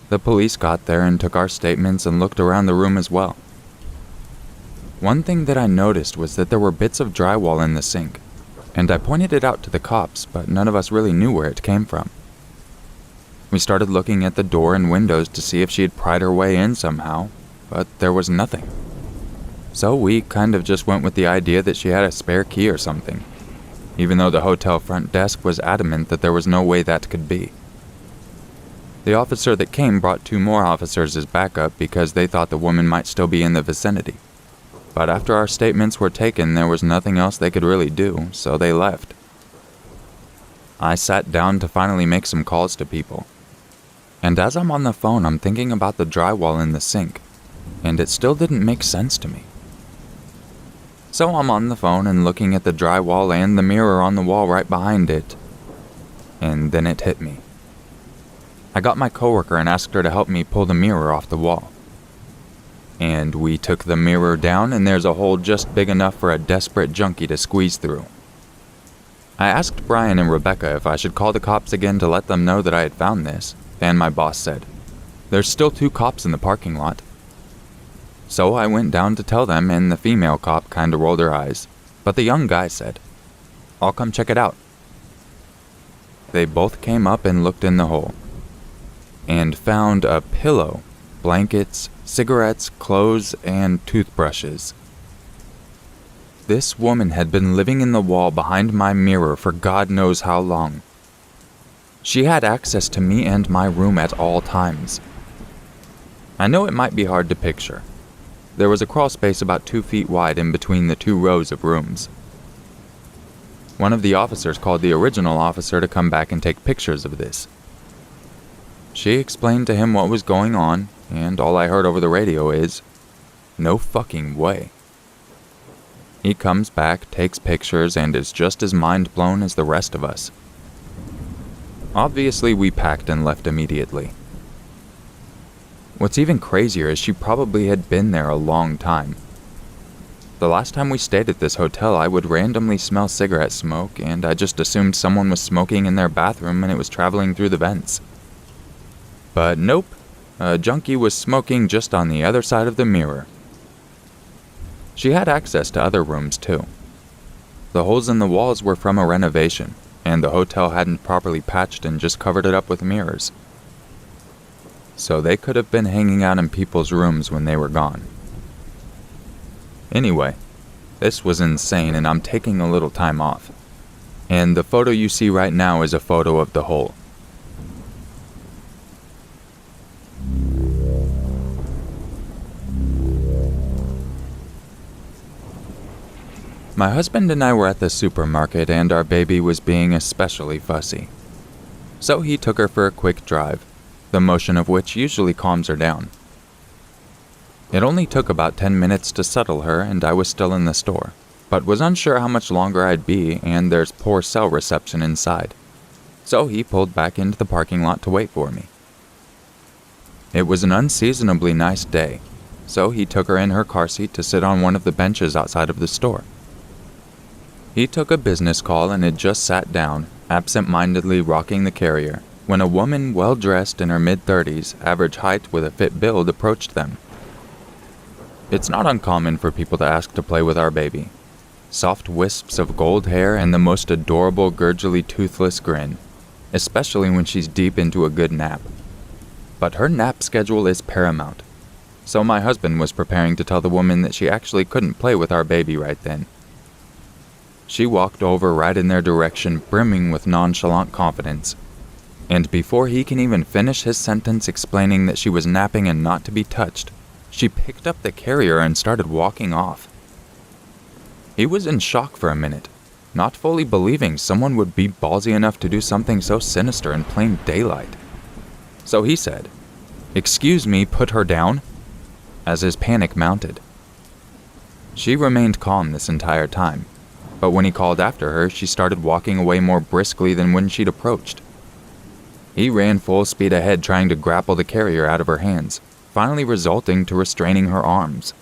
The police got there and took our statements and looked around the room as well. One thing that I noticed was that there were bits of drywall in the sink, and I pointed it out to the cops, but none of us really knew where it came from. We started looking at the door and windows to see if she had pried her way in somehow, but there was nothing. So we kind of just went with the idea that she had a spare key or something, even though the hotel front desk was adamant that there was no way that could be. The officer that came brought 2 more officers as backup because they thought the woman might still be in the vicinity. But after our statements were taken, there was nothing else they could really do, so they left. I sat down to finally make some calls to people. And as I'm on the phone, I'm thinking about the drywall in the sink, and it still didn't make sense to me. So I'm on the phone and looking at the drywall and the mirror on the wall right behind it, and then it hit me. I got my coworker and asked her to help me pull the mirror off the wall. And we took the mirror down, and there's a hole just big enough for a desperate junkie to squeeze through. I asked Brian and Rebecca if I should call the cops again to let them know that I had found this, and my boss said, "There's still 2 cops in the parking lot." So I went down to tell them, and the female cop kinda rolled her eyes, but the young guy said, "I'll come check it out." They both came up and looked in the hole, and found a pillow, blankets, cigarettes, clothes, and toothbrushes. This woman had been living in the wall behind my mirror for God knows how long. She had access to me and my room at all times. I know it might be hard to picture. There was a crawl space about 2 feet wide in between the 2 rows of rooms. One of the officers called the original officer to come back and take pictures of this. She explained to him what was going on, and all I heard over the radio is, "No fucking way." He comes back, takes pictures, and is just as mind-blown as the rest of us. Obviously, we packed and left immediately. What's even crazier is she probably had been there a long time. The last time we stayed at this hotel, I would randomly smell cigarette smoke, and I just assumed someone was smoking in their bathroom and it was traveling through the vents. But nope, a junkie was smoking just on the other side of the mirror. She had access to other rooms too. The holes in the walls were from a renovation, and the hotel hadn't properly patched and just covered it up with mirrors. So they could have been hanging out in people's rooms when they were gone. Anyway, this was insane, and I'm taking a little time off. And the photo you see right now is a photo of the hole. My husband and I were at the supermarket and our baby was being especially fussy. So he took her for a quick drive, the motion of which usually calms her down. It only took about 10 minutes to settle her and I was still in the store, but was unsure how much longer I'd be and there's poor cell reception inside. So he pulled back into the parking lot to wait for me. It was an unseasonably nice day, so he took her in her car seat to sit on one of the benches outside of the store. He took a business call and had just sat down, absent-mindedly rocking the carrier, when a woman well-dressed in her mid-30s, average height with a fit build approached them. It's not uncommon for people to ask to play with our baby. Soft wisps of gold hair and the most adorable gurgly toothless grin, especially when she's deep into a good nap. But her nap schedule is paramount, so my husband was preparing to tell the woman that she actually couldn't play with our baby right then. She walked over right in their direction, brimming with nonchalant confidence, and before he can even finish his sentence explaining that she was napping and not to be touched, she picked up the carrier and started walking off. He was in shock for a minute, not fully believing someone would be ballsy enough to do something so sinister in plain daylight. So he said, "Excuse me, put her down," as his panic mounted. She remained calm this entire time, but when he called after her, she started walking away more briskly than when she'd approached. He ran full speed ahead trying to grapple the carrier out of her hands, finally resulting to restraining her arms.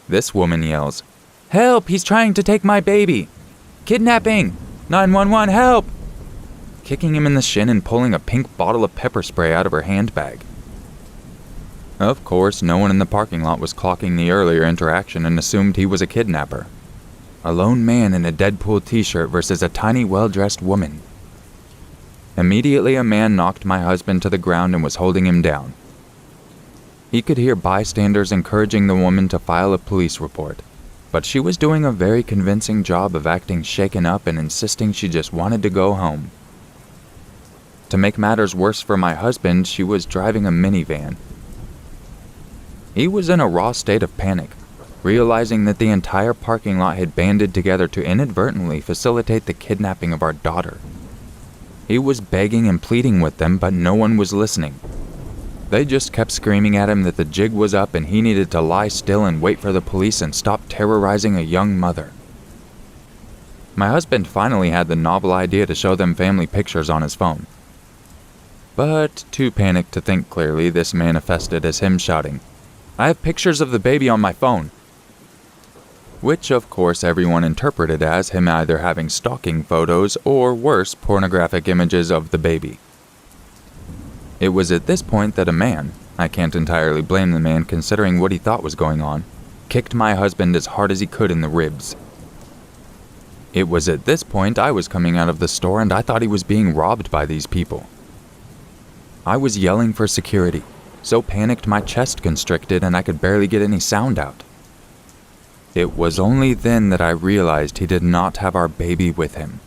This woman yells, "Help! He's trying to take my baby! Kidnapping! 911, help!" kicking him in the shin and pulling a pink bottle of pepper spray out of her handbag. Of course, no one in the parking lot was clocking the earlier interaction and assumed he was a kidnapper. A lone man in a Deadpool t-shirt versus a tiny, well-dressed woman. Immediately, a man knocked my husband to the ground and was holding him down. He could hear bystanders encouraging the woman to file a police report, but she was doing a very convincing job of acting shaken up and insisting she just wanted to go home. To make matters worse for my husband, she was driving a minivan. He was in a raw state of panic, realizing that the entire parking lot had banded together to inadvertently facilitate the kidnapping of our daughter. He was begging and pleading with them, but no one was listening. They just kept screaming at him that the jig was up and he needed to lie still and wait for the police and stop terrorizing a young mother. My husband finally had the novel idea to show them family pictures on his phone. But, too panicked to think clearly, this manifested as him shouting, "I have pictures of the baby on my phone." Which, of course, everyone interpreted as him either having stalking photos or, worse, pornographic images of the baby. It was at this point that a man, I can't entirely blame the man considering what he thought was going on, kicked my husband as hard as he could in the ribs. It was at this point I was coming out of the store and I thought he was being robbed by these people. I was yelling for security, so panicked my chest constricted and I could barely get any sound out. It was only then that I realized he did not have our baby with him.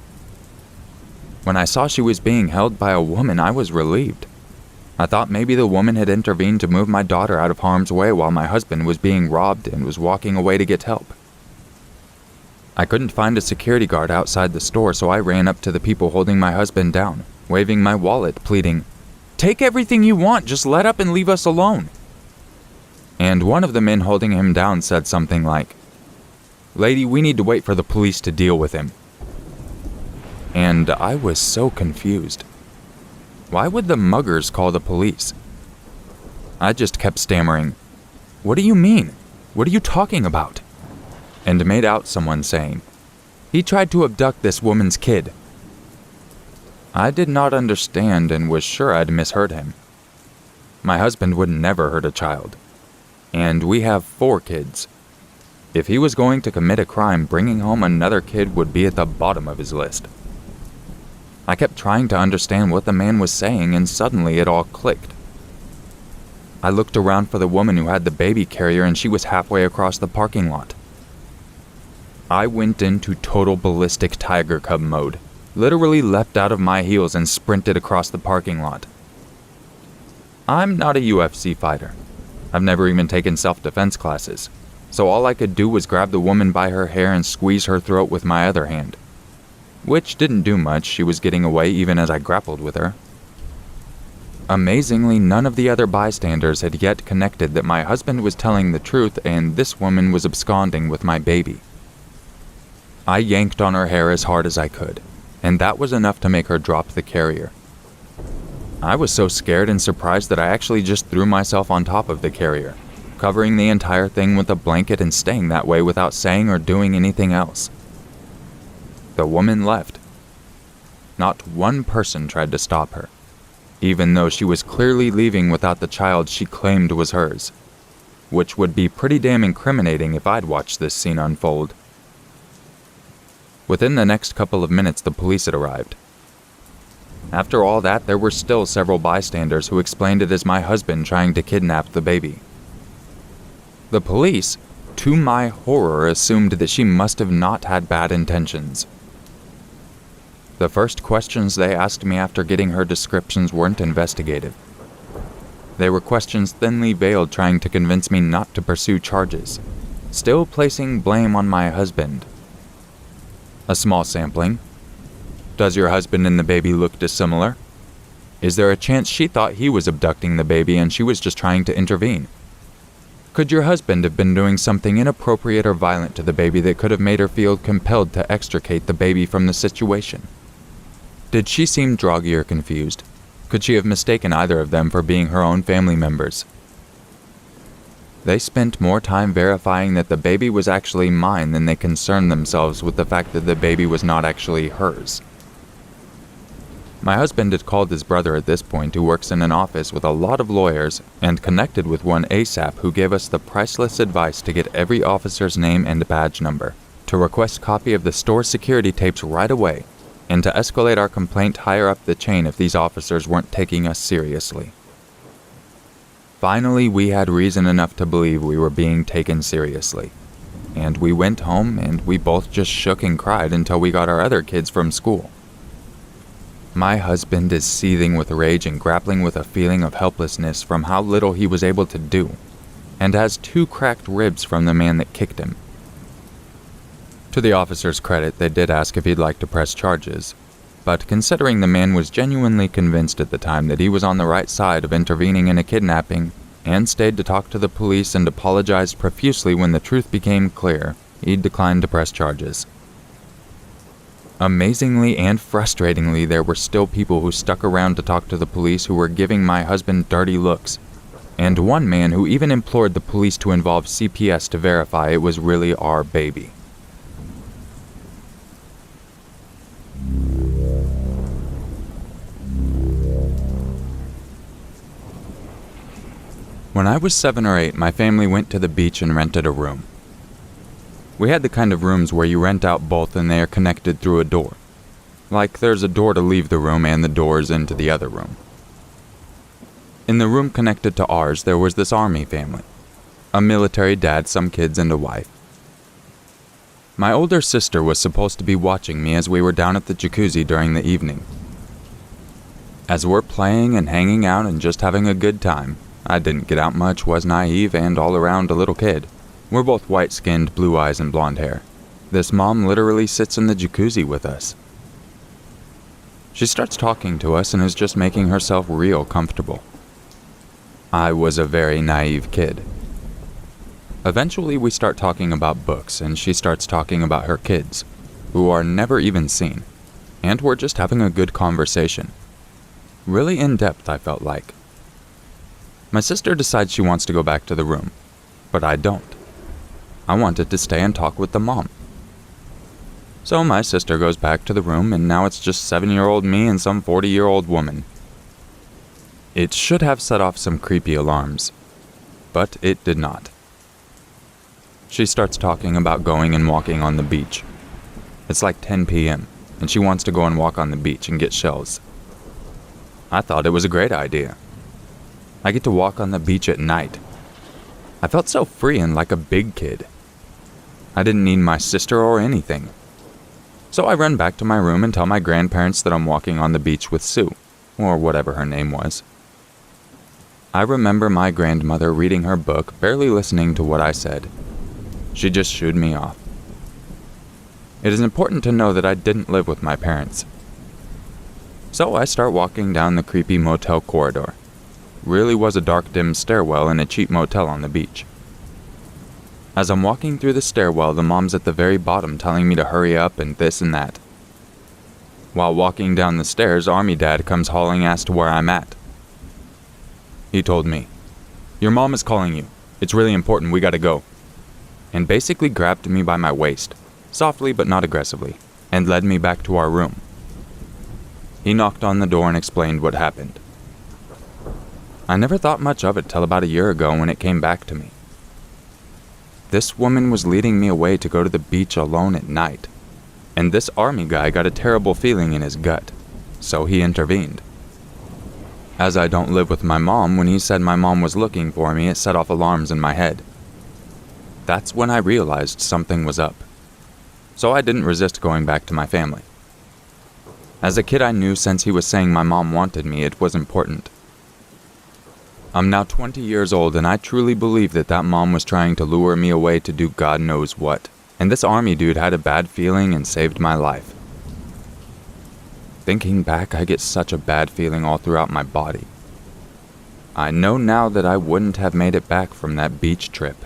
When I saw she was being held by a woman, I was relieved. I thought maybe the woman had intervened to move my daughter out of harm's way while my husband was being robbed and was walking away to get help. I couldn't find a security guard outside the store, so I ran up to the people holding my husband down, waving my wallet, pleading, "Take everything you want, just let up and leave us alone." And one of the men holding him down said something like, "Lady, we need to wait for the police to deal with him." And I was so confused. Why would the muggers call the police? I just kept stammering, "What do you mean? What are you talking about?" And made out someone saying, "He tried to abduct this woman's kid." I did not understand and was sure I'd misheard him. My husband would never hurt a child. And we have 4 kids. If he was going to commit a crime, bringing home another kid would be at the bottom of his list. I kept trying to understand what the man was saying, and suddenly it all clicked. I looked around for the woman who had the baby carrier, and she was halfway across the parking lot. I went into total ballistic tiger cub mode, literally leapt out of my heels and sprinted across the parking lot. I'm not a UFC fighter. I've never even taken self-defense classes, so all I could do was grab the woman by her hair and squeeze her throat with my other hand. Which didn't do much, she was getting away even as I grappled with her. Amazingly, none of the other bystanders had yet connected that my husband was telling the truth and this woman was absconding with my baby. I yanked on her hair as hard as I could, and that was enough to make her drop the carrier. I was so scared and surprised that I actually just threw myself on top of the carrier, covering the entire thing with a blanket and staying that way without saying or doing anything else. The woman left. Not one person tried to stop her, even though she was clearly leaving without the child she claimed was hers, which would be pretty damn incriminating if I'd watched this scene unfold. Within the next couple of minutes, the police had arrived. After all that, there were still several bystanders who explained it as my husband trying to kidnap the baby. The police, to my horror, assumed that she must have not had bad intentions. The first questions they asked me after getting her descriptions weren't investigative. They were questions thinly veiled, trying to convince me not to pursue charges, still placing blame on my husband. A small sampling. Does your husband and the baby look dissimilar? Is there a chance she thought he was abducting the baby and she was just trying to intervene? Could your husband have been doing something inappropriate or violent to the baby that could have made her feel compelled to extricate the baby from the situation? Did she seem droggy or confused? Could she have mistaken either of them for being her own family members? They spent more time verifying that the baby was actually mine than they concerned themselves with the fact that the baby was not actually hers. My husband had called his brother at this point, who works in an office with a lot of lawyers, and connected with one ASAP who gave us the priceless advice to get every officer's name and badge number, to request copy of the store security tapes right away, and to escalate our complaint higher up the chain if these officers weren't taking us seriously. Finally, we had reason enough to believe we were being taken seriously, and we went home and we both just shook and cried until we got our other kids from school. My husband is seething with rage and grappling with a feeling of helplessness from how little he was able to do, and has 2 cracked ribs from the man that kicked him. To the officer's credit, they did ask if he'd like to press charges, but considering the man was genuinely convinced at the time that he was on the right side of intervening in a kidnapping, and stayed to talk to the police and apologized profusely when the truth became clear, he declined to press charges. Amazingly and frustratingly, there were still people who stuck around to talk to the police who were giving my husband dirty looks, and one man who even implored the police to involve CPS to verify it was really our baby. When I was 7 or 8, my family went to the beach and rented a room. We had the kind of rooms where you rent out both and they are connected through a door. Like there's a door to leave the room and the doors into the other room. In the room connected to ours, there was this army family. A military dad, some kids, and a wife. My older sister was supposed to be watching me as we were down at the jacuzzi during the evening. As we're playing and hanging out and just having a good time, I didn't get out much, was naive, and all around a little kid. We're both white-skinned, blue eyes, and blonde hair. This mom literally sits in the jacuzzi with us. She starts talking to us and is just making herself real comfortable. I was a very naive kid. Eventually, we start talking about books, and she starts talking about her kids, who are never even seen, and we're just having a good conversation. Really in-depth, I felt like. My sister decides she wants to go back to the room, but I don't. I wanted to stay and talk with the mom. So my sister goes back to the room, and now it's just 7-year-old me and some 40-year-old woman. It should have set off some creepy alarms, but it did not. She starts talking about going and walking on the beach. It's like 10 p.m., and she wants to go and walk on the beach and get shells. I thought it was a great idea. I get to walk on the beach at night. I felt so free and like a big kid. I didn't need my sister or anything. So I run back to my room and tell my grandparents that I'm walking on the beach with Sue, or whatever her name was. I remember my grandmother reading her book, barely listening to what I said. She just shooed me off. It is important to know that I didn't live with my parents. So I start walking down the creepy motel corridor. Really was a dark, dim stairwell in a cheap motel on the beach. As I'm walking through the stairwell, the mom's at the very bottom telling me to hurry up and this and that. While walking down the stairs, Army Dad comes hauling ass to where I'm at. He told me, "Your mom is calling you. It's really important, we gotta go." And basically grabbed me by my waist, softly but not aggressively, and led me back to our room. He knocked on the door and explained what happened. I never thought much of it till about a year ago when it came back to me. This woman was leading me away to go to the beach alone at night, and this army guy got a terrible feeling in his gut, so he intervened. As I don't live with my mom, when he said my mom was looking for me, it set off alarms in my head. That's when I realized something was up, so I didn't resist going back to my family. As a kid, I knew since he was saying my mom wanted me, it was important. I'm now 20 years old, and I truly believe that that mom was trying to lure me away to do God knows what, and this army dude had a bad feeling and saved my life. Thinking back, I get such a bad feeling all throughout my body. I know now that I wouldn't have made it back from that beach trip.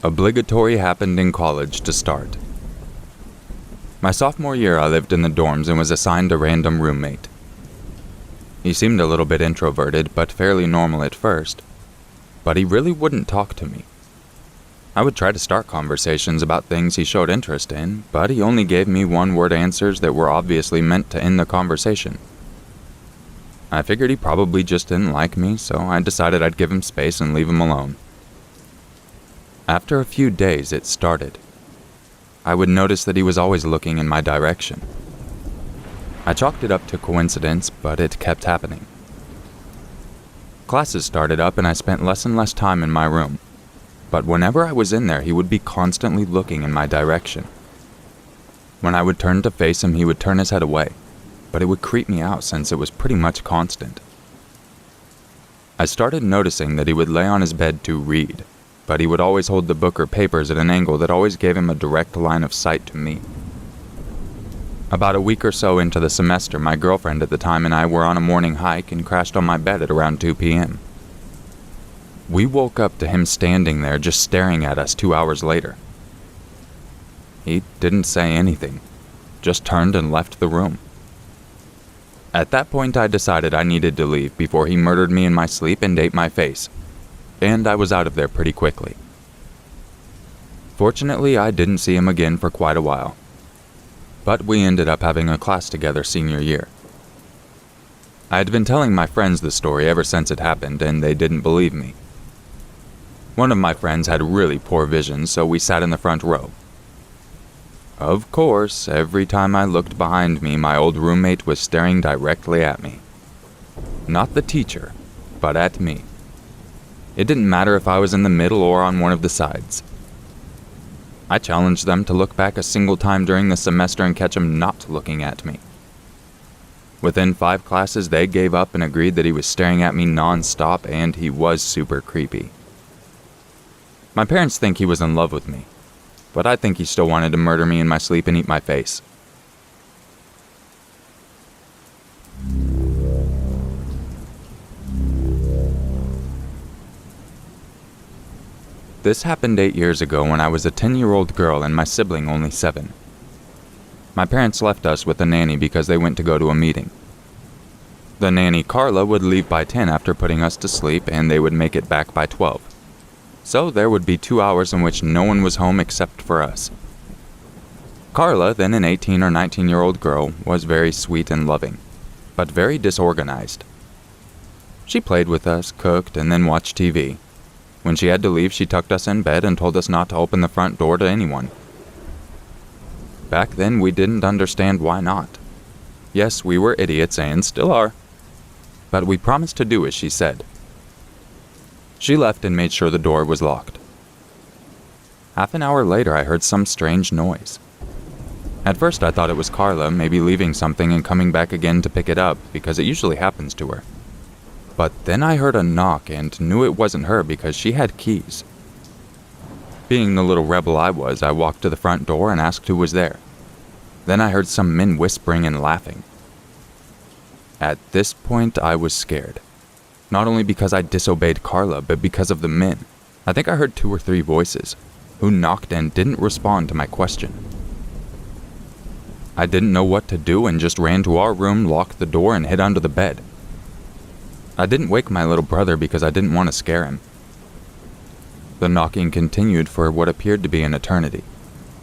Obligatory happened in college to start. My sophomore year, I lived in the dorms and was assigned a random roommate. He seemed a little bit introverted, but fairly normal at first, but he really wouldn't talk to me. I would try to start conversations about things he showed interest in, but he only gave me one-word answers that were obviously meant to end the conversation. I figured he probably just didn't like me, so I decided I'd give him space and leave him alone. After a few days, it started. I would notice that he was always looking in my direction. I chalked it up to coincidence, but it kept happening. Classes started up and I spent less and less time in my room, but whenever I was in there, he would be constantly looking in my direction. When I would turn to face him, he would turn his head away, but it would creep me out since it was pretty much constant. I started noticing that he would lay on his bed to read, but he would always hold the book or papers at an angle that always gave him a direct line of sight to me. About a week or so into the semester, my girlfriend at the time and I were on a morning hike and crashed on my bed at around 2 p.m. We woke up to him standing there just staring at us 2 hours later. He didn't say anything, just turned and left the room. At that point, I decided I needed to leave before he murdered me in my sleep and ate my face, and I was out of there pretty quickly. Fortunately, I didn't see him again for quite a while, but we ended up having a class together senior year. I had been telling my friends the story ever since it happened, and they didn't believe me. One of my friends had really poor vision, so we sat in the front row. Of course, every time I looked behind me, my old roommate was staring directly at me. Not the teacher, but at me. It didn't matter if I was in the middle or on one of the sides. I challenged them to look back a single time during the semester and catch him not looking at me. Within 5 classes, they gave up and agreed that he was staring at me non-stop, and he was super creepy. My parents think he was in love with me, but I think he still wanted to murder me in my sleep and eat my face. This happened 8 years ago when I was a 10-year-old girl and my sibling only 7. My parents left us with a nanny because they went to go to a meeting. The nanny, Carla, would leave by 10 after putting us to sleep, and they would make it back by 12. So there would be 2 hours in which no one was home except for us. Carla, then an 18 or 19-year-old girl, was very sweet and loving, but very disorganized. She played with us, cooked, and then watched TV. When she had to leave, she tucked us in bed and told us not to open the front door to anyone. Back then, we didn't understand why not. Yes, we were idiots and still are. But we promised to do as she said. She left and made sure the door was locked. Half an hour later, I heard some strange noise. At first I thought it was Carla, maybe leaving something and coming back again to pick it up, because it usually happens to her. But then I heard a knock and knew it wasn't her because she had keys. Being the little rebel I was, I walked to the front door and asked who was there. Then I heard some men whispering and laughing. At this point, I was scared. Not only because I disobeyed Carla, but because of the men. I think I heard 2 or 3 voices, who knocked and didn't respond to my question. I didn't know what to do and just ran to our room, locked the door, and hid under the bed. I didn't wake my little brother because I didn't want to scare him. The knocking continued for what appeared to be an eternity,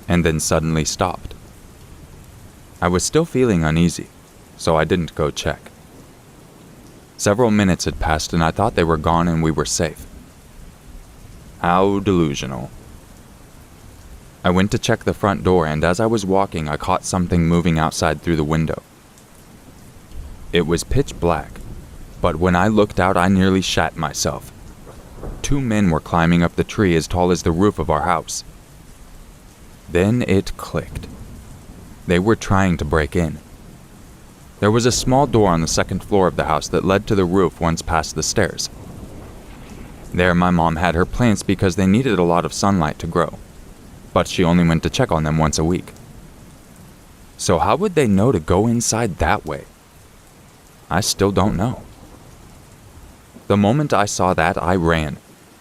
and then suddenly stopped. I was still feeling uneasy, so I didn't go check. Several minutes had passed and I thought they were gone and we were safe. How delusional. I went to check the front door, and as I was walking, I caught something moving outside through the window. It was pitch black, but when I looked out, I nearly shat myself. 2 men were climbing up the tree as tall as the roof of our house. Then it clicked. They were trying to break in. There was a small door on the 2nd floor of the house that led to the roof once past the stairs. There my mom had her plants because they needed a lot of sunlight to grow, but she only went to check on them once a week. So how would they know to go inside that way? I still don't know. The moment I saw that, I ran.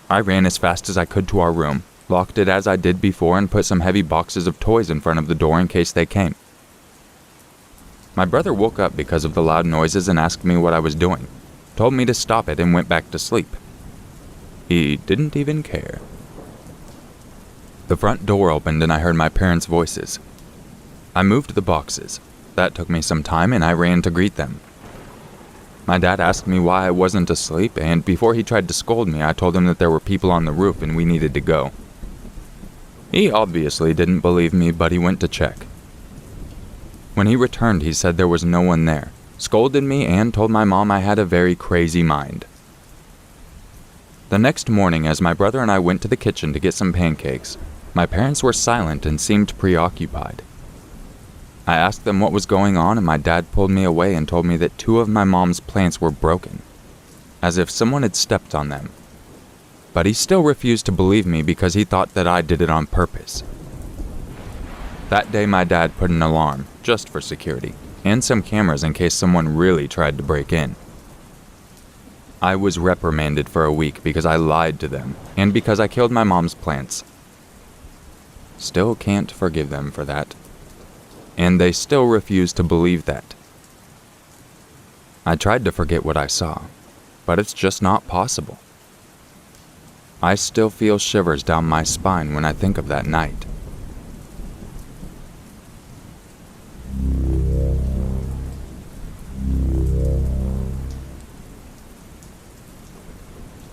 I ran as fast as I could to our room, locked it as I did before, and put some heavy boxes of toys in front of the door in case they came. My brother woke up because of the loud noises and asked me what I was doing, told me to stop it, and went back to sleep. He didn't even care. The front door opened and I heard my parents' voices. I moved the boxes. That took me some time and I ran to greet them. My dad asked me why I wasn't asleep, and before he tried to scold me, I told him that there were people on the roof and we needed to go. He obviously didn't believe me, but he went to check. When he returned, he said there was no one there, scolded me, and told my mom I had a very crazy mind. The next morning, as my brother and I went to the kitchen to get some pancakes, my parents were silent and seemed preoccupied. I asked them what was going on, and my dad pulled me away and told me that 2 of my mom's plants were broken, as if someone had stepped on them. But he still refused to believe me because he thought that I did it on purpose. That day my dad put an alarm, just for security, and some cameras in case someone really tried to break in. I was reprimanded for a week because I lied to them, and because I killed my mom's plants. Still can't forgive them for that. And they still refuse to believe that. I tried to forget what I saw, but it's just not possible. I still feel shivers down my spine when I think of that night.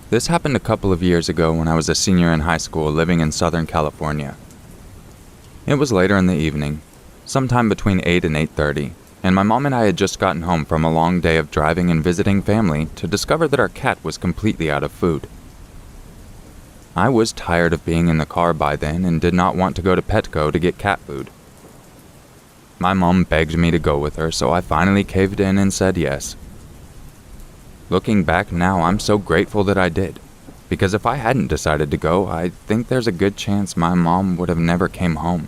This happened a couple of years ago when I was a senior in high school living in Southern California. It was later in the evening, sometime between 8 and 8:30, and my mom and I had just gotten home from a long day of driving and visiting family to discover that our cat was completely out of food. I was tired of being in the car by then and did not want to go to Petco to get cat food. My mom begged me to go with her, so I finally caved in and said yes. Looking back now, I'm so grateful that I did, because if I hadn't decided to go, I think there's a good chance my mom would have never came home.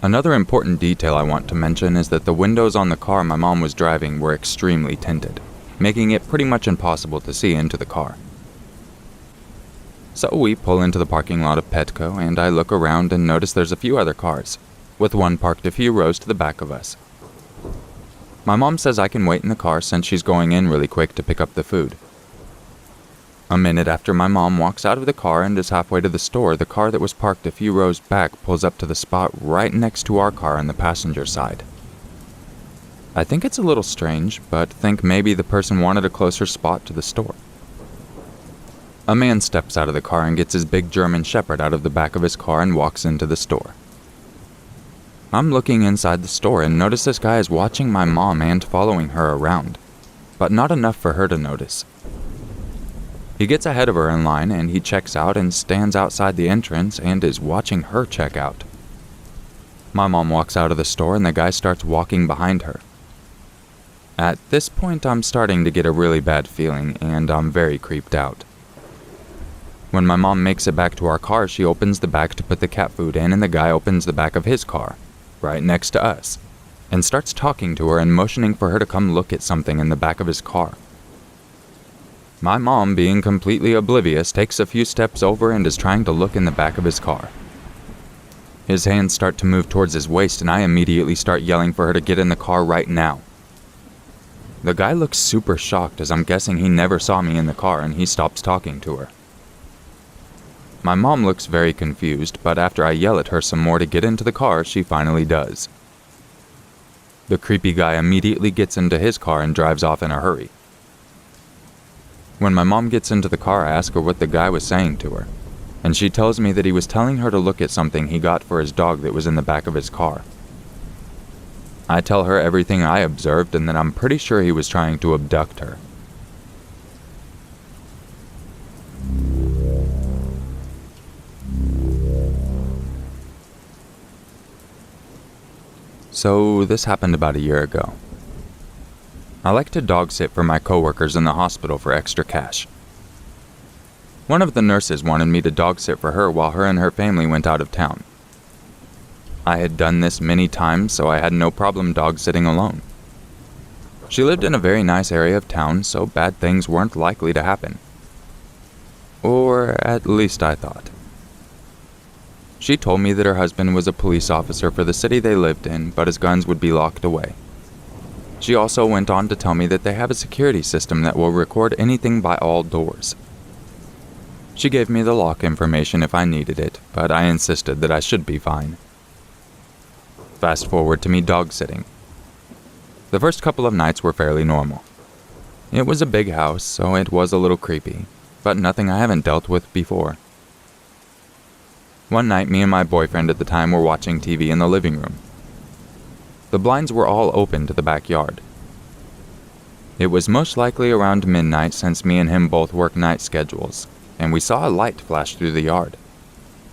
Another important detail I want to mention is that the windows on the car my mom was driving were extremely tinted, making it pretty much impossible to see into the car. So we pull into the parking lot of Petco, and I look around and notice there's a few other cars, with one parked a few rows to the back of us. My mom says I can wait in the car since she's going in really quick to pick up the food. A minute after my mom walks out of the car and is halfway to the store, the car that was parked a few rows back pulls up to the spot right next to our car on the passenger side. I think it's a little strange, but think maybe the person wanted a closer spot to the store. A man steps out of the car and gets his big German Shepherd out of the back of his car and walks into the store. I'm looking inside the store and notice this guy is watching my mom and following her around, but not enough for her to notice. He gets ahead of her in line and he checks out and stands outside the entrance and is watching her check out. My mom walks out of the store and the guy starts walking behind her. At this point, I'm starting to get a really bad feeling, and I'm very creeped out. When my mom makes it back to our car, she opens the back to put the cat food in, and the guy opens the back of his car, right next to us, and starts talking to her and motioning for her to come look at something in the back of his car. My mom, being completely oblivious, takes a few steps over and is trying to look in the back of his car. His hands start to move towards his waist, and I immediately start yelling for her to get in the car right now. The guy looks super shocked, as I'm guessing he never saw me in the car, and he stops talking to her. My mom looks very confused, but after I yell at her some more to get into the car, she finally does. The creepy guy immediately gets into his car and drives off in a hurry. When my mom gets into the car, I ask her what the guy was saying to her, and she tells me that he was telling her to look at something he got for his dog that was in the back of his car. I tell her everything I observed and that I'm pretty sure he was trying to abduct her. So this happened about a year ago. I like to dog sit for my coworkers in the hospital for extra cash. One of the nurses wanted me to dog sit for her while her and her family went out of town. I had done this many times, so I had no problem dog sitting alone. She lived in a very nice area of town, so bad things weren't likely to happen. Or at least I thought. She told me that her husband was a police officer for the city they lived in, but his guns would be locked away. She also went on to tell me that they have a security system that will record anything by all doors. She gave me the lock information if I needed it, but I insisted that I should be fine. Fast forward to me dog sitting. The first couple of nights were fairly normal. It was a big house, so it was a little creepy, but nothing I haven't dealt with before. One night, me and my boyfriend at the time were watching TV in the living room. The blinds were all open to the backyard. It was most likely around midnight since me and him both work night schedules, and we saw a light flash through the yard.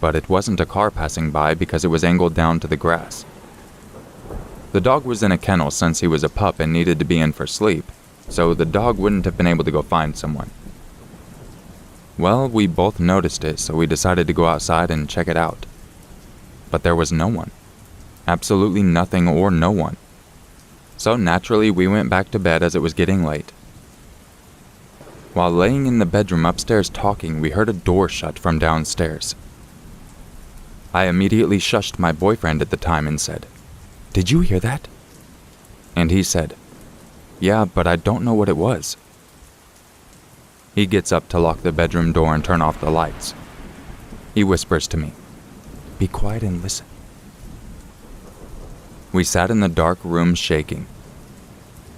But it wasn't a car passing by because it was angled down to the grass. The dog was in a kennel since he was a pup and needed to be in for sleep, so the dog wouldn't have been able to go find someone. Well, we both noticed it, so we decided to go outside and check it out. But there was no one. Absolutely nothing or no one. So naturally, we went back to bed as it was getting late. While laying in the bedroom upstairs talking, we heard a door shut from downstairs. I immediately shushed my boyfriend at the time and said, "Did you hear that?" And he said, "Yeah, but I don't know what it was." He gets up to lock the bedroom door and turn off the lights. He whispers to me, "Be quiet and listen." We sat in the dark room shaking.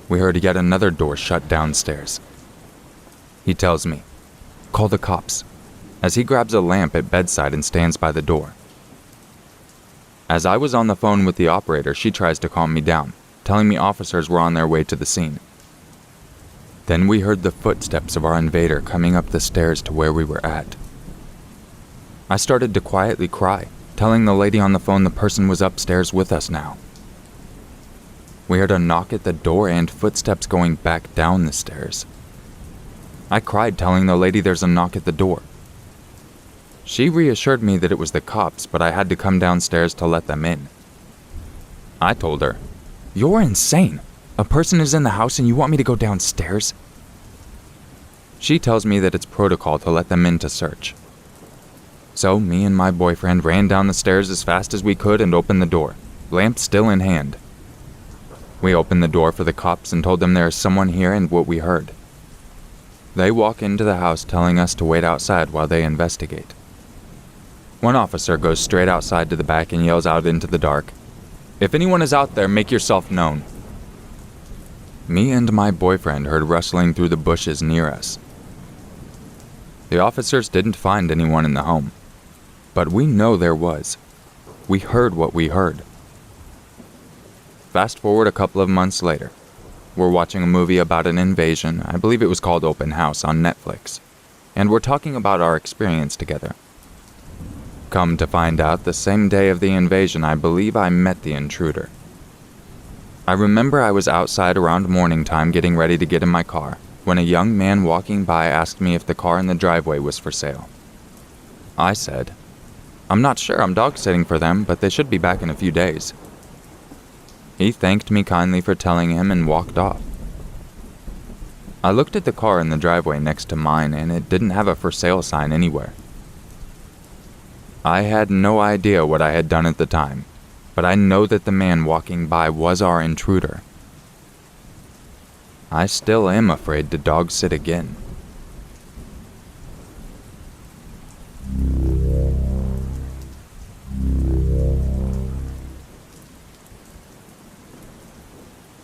We heard yet another door shut downstairs. He tells me, "Call the cops," as he grabs a lamp at bedside and stands by the door. As I was on the phone with the operator, she tries to calm me down, telling me officers were on their way to the scene. Then we heard the footsteps of our invader coming up the stairs to where we were at. I started to quietly cry, telling the lady on the phone the person was upstairs with us now. We heard a knock at the door and footsteps going back down the stairs. I cried, telling the lady there's a knock at the door. She reassured me that it was the cops, but I had to come downstairs to let them in. I told her, "You're insane. A person is in the house and you want me to go downstairs?" She tells me that it's protocol to let them in to search. So me and my boyfriend ran down the stairs as fast as we could and opened the door, lamp still in hand. We opened the door for the cops and told them there is someone here and what we heard. They walk into the house telling us to wait outside while they investigate. One officer goes straight outside to the back and yells out into the dark, "If anyone is out there, make yourself known." Me and my boyfriend heard rustling through the bushes near us. The officers didn't find anyone in the home, but we know there was. We heard what we heard. Fast forward a couple of months later. We're watching a movie about an invasion, I believe it was called Open House, on Netflix, and we're talking about our experience together. Come to find out, the same day of the invasion, I believe I met the intruder. I remember I was outside around morning time getting ready to get in my car, when a young man walking by asked me if the car in the driveway was for sale. I said, "I'm not sure, I'm dog sitting for them, but they should be back in a few days." He thanked me kindly for telling him and walked off. I looked at the car in the driveway next to mine, and it didn't have a for sale sign anywhere. I had no idea what I had done at the time, but I know that the man walking by was our intruder. I still am afraid to dog sit again.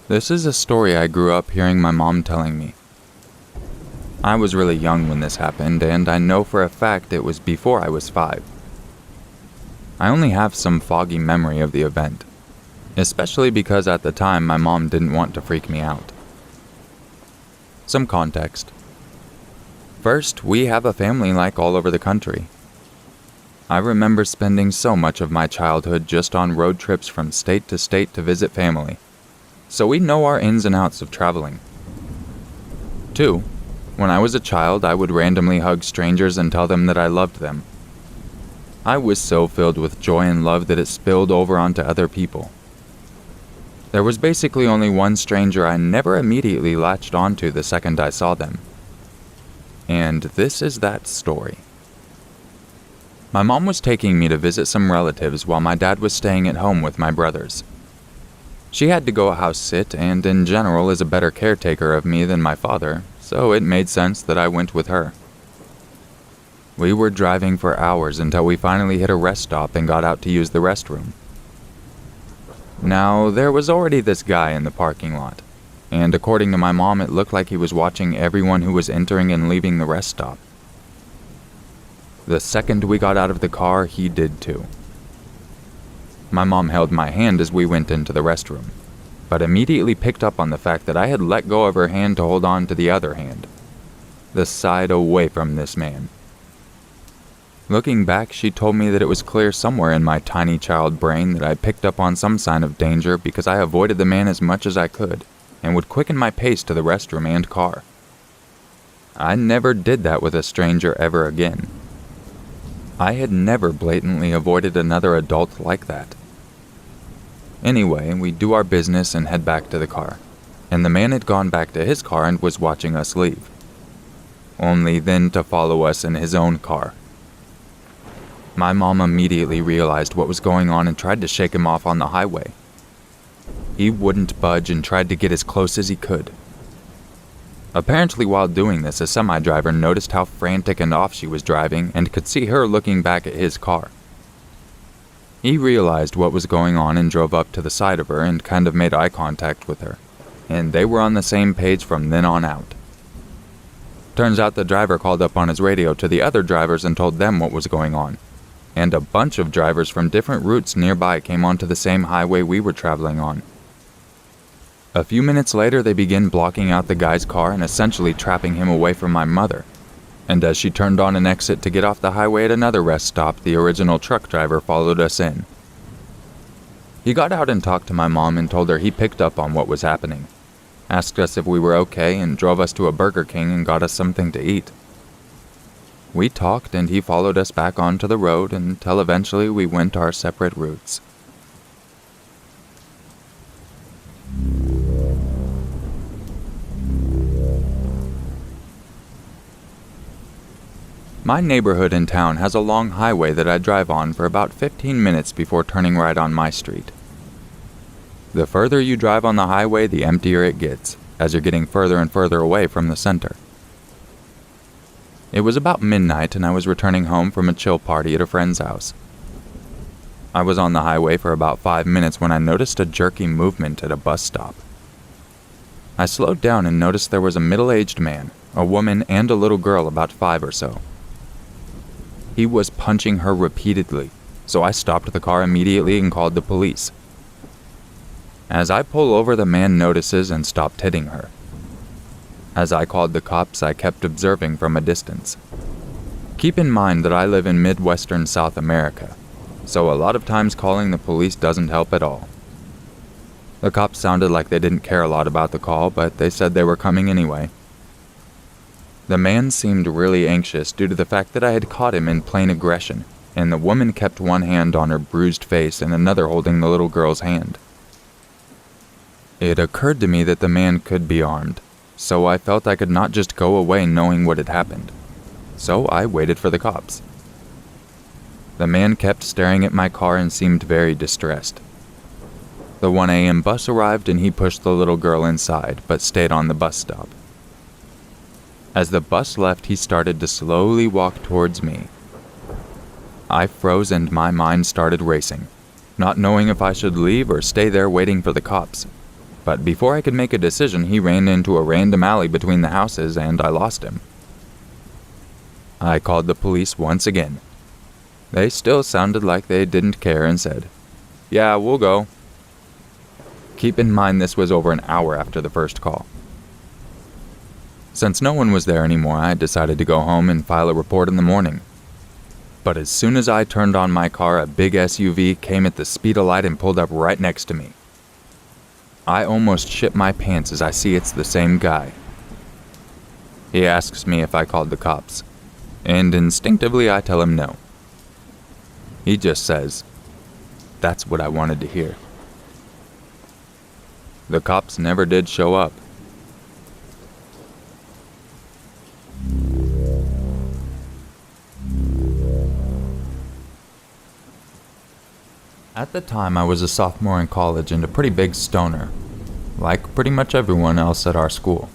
This is a story I grew up hearing my mom telling me. I was really young when this happened, and I know for a fact it was before I was 5. I only have some foggy memory of the event, especially because at the time my mom didn't want to freak me out. Some context. First, we have a family like all over the country. I remember spending so much of my childhood just on road trips from state to visit family, so we know our ins and outs of traveling. 2, when I was a child, I would randomly hug strangers and tell them that I loved them. I was so filled with joy and love that it spilled over onto other people. There was basically only one stranger I never immediately latched onto the second I saw them. And this is that story. My mom was taking me to visit some relatives while my dad was staying at home with my brothers. She had to go house sit and in general is a better caretaker of me than my father, so it made sense that I went with her. We were driving for hours until we finally hit a rest stop and got out to use the restroom. Now, there was already this guy in the parking lot, and according to my mom, it looked like he was watching everyone who was entering and leaving the rest stop. The second we got out of the car, he did too. My mom held my hand as we went into the restroom, but immediately picked up on the fact that I had let go of her hand to hold on to the other hand, the side away from this man. Looking back, she told me that it was clear somewhere in my tiny child brain that I picked up on some sign of danger because I avoided the man as much as I could and would quicken my pace to the restroom and car. I never did that with a stranger ever again. I had never blatantly avoided another adult like that. Anyway, we do our business and head back to the car, and the man had gone back to his car and was watching us leave, only then to follow us in his own car. My mom immediately realized what was going on and tried to shake him off on the highway. He wouldn't budge and tried to get as close as he could. Apparently while doing this, a semi-driver noticed how frantic and off she was driving and could see her looking back at his car. He realized what was going on and drove up to the side of her and kind of made eye contact with her, and they were on the same page from then on out. Turns out the driver called up on his radio to the other drivers and told them what was going on, and a bunch of drivers from different routes nearby came onto the same highway we were traveling on. A few minutes later, they began blocking out the guy's car and essentially trapping him away from my mother, and as she turned on an exit to get off the highway at another rest stop, the original truck driver followed us in. He got out and talked to my mom and told her he picked up on what was happening, asked us if we were okay, and drove us to a Burger King and got us something to eat. We talked and he followed us back onto the road until eventually we went our separate routes. My neighborhood in town has a long highway that I drive on for about 15 minutes before turning right on my street. The further you drive on the highway, the emptier it gets, as you're getting further and further away from the center. It was about midnight and I was returning home from a chill party at a friend's house. I was on the highway for about 5 minutes when I noticed a jerky movement at a bus stop. I slowed down and noticed there was a middle-aged man, a woman, and a little girl about 5 or so. He was punching her repeatedly, so I stopped the car immediately and called the police. As I pull over, the man notices and stopped hitting her. As I called the cops, I kept observing from a distance. Keep in mind that I live in Midwestern South America, so a lot of times calling the police doesn't help at all. The cops sounded like they didn't care a lot about the call, but they said they were coming anyway. The man seemed really anxious due to the fact that I had caught him in plain aggression, and the woman kept one hand on her bruised face and another holding the little girl's hand. It occurred to me that the man could be armed, so I felt I could not just go away knowing what had happened. So I waited for the cops. The man kept staring at my car and seemed very distressed. The 1 a.m. bus arrived and he pushed the little girl inside, but stayed on the bus stop. As the bus left, he started to slowly walk towards me. I froze and my mind started racing, not knowing if I should leave or stay there waiting for the cops. But before I could make a decision, he ran into a random alley between the houses and I lost him. I called the police once again. They still sounded like they didn't care and said, "Yeah, we'll go." Keep in mind this was over an hour after the first call. Since no one was there anymore, I decided to go home and file a report in the morning. But as soon as I turned on my car, a big SUV came at the speed of light and pulled up right next to me. I almost shit my pants as I see it's the same guy. He asks me if I called the cops, and instinctively I tell him no. He just says, "That's what I wanted to hear." The cops never did show up. At the time, I was a sophomore in college and a pretty big stoner, like pretty much everyone else at our school.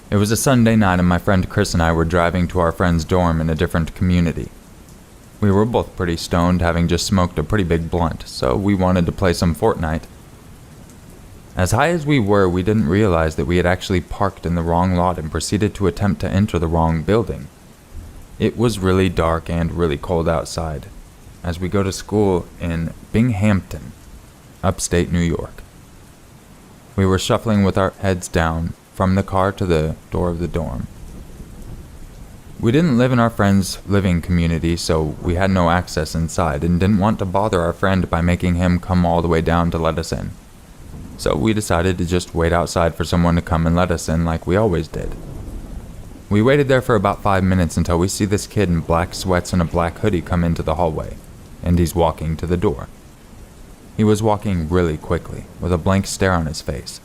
It was a Sunday night and my friend Chris and I were driving to our friend's dorm in a different community. We were both pretty stoned, having just smoked a pretty big blunt, so we wanted to play some Fortnite. As high as we were, we didn't realize that we had actually parked in the wrong lot and proceeded to attempt to enter the wrong building. It was really dark and really cold outside, as we go to school in Binghamton, upstate New York. We were shuffling with our heads down from the car to the door of the dorm. We didn't live in our friend's living community, so we had no access inside and didn't want to bother our friend by making him come all the way down to let us in. So we decided to just wait outside for someone to come and let us in like we always did. We waited there for about 5 minutes until we see this kid in black sweats and a black hoodie come into the hallway, and he's walking to the door. He was walking really quickly, with a blank stare on his face.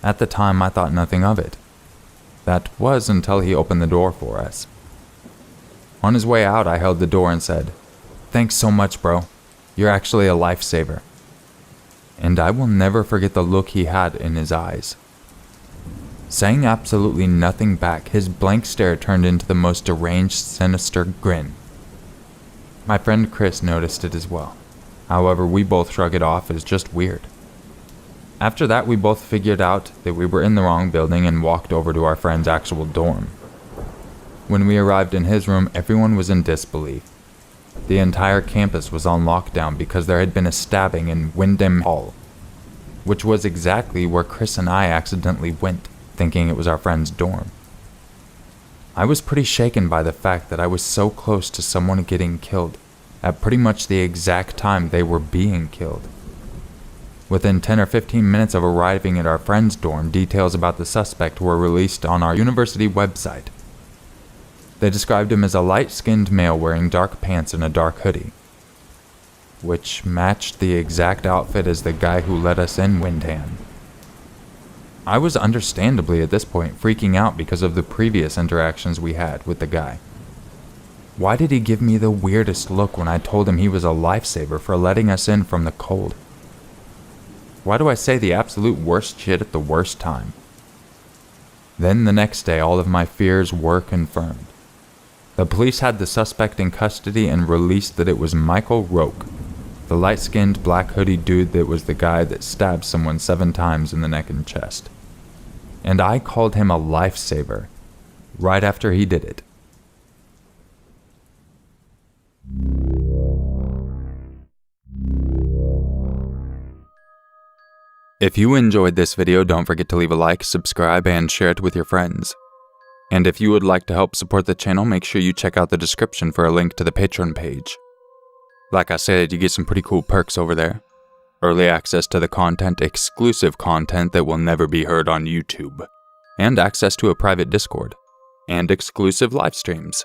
At the time, I thought nothing of it. That was until he opened the door for us. On his way out, I held the door and said, "Thanks so much, bro. You're actually a lifesaver." And I will never forget the look he had in his eyes. Saying absolutely nothing back, his blank stare turned into the most deranged, sinister grin. My friend Chris noticed it as well. However, we both shrugged it off as just weird. After that, we both figured out that we were in the wrong building and walked over to our friend's actual dorm. When we arrived in his room, everyone was in disbelief. The entire campus was on lockdown because there had been a stabbing in Wyndham Hall, which was exactly where Chris and I accidentally went, thinking it was our friend's dorm. I was pretty shaken by the fact that I was so close to someone getting killed at pretty much the exact time they were being killed. Within 10 or 15 minutes of arriving at our friend's dorm, details about the suspect were released on our university website. They described him as a light-skinned male wearing dark pants and a dark hoodie, which matched the exact outfit as the guy who let us in Wyndham. I was understandably at this point freaking out because of the previous interactions we had with the guy. Why did he give me the weirdest look when I told him he was a lifesaver for letting us in from the cold? Why do I say the absolute worst shit at the worst time? Then the next day, all of my fears were confirmed. The police had the suspect in custody and released that it was Mcculloch, the light-skinned black hoodie dude that was the guy that stabbed someone 7 times in the neck and chest. And I called him a lifesaver right after he did it. If you enjoyed this video, don't forget to leave a like, subscribe, and share it with your friends. And if you would like to help support the channel, make sure you check out the description for a link to the Patron page. Like I said, you get some pretty cool perks over there. Early access to the content, exclusive content that will never be heard on YouTube, and access to a private Discord, and exclusive live streams.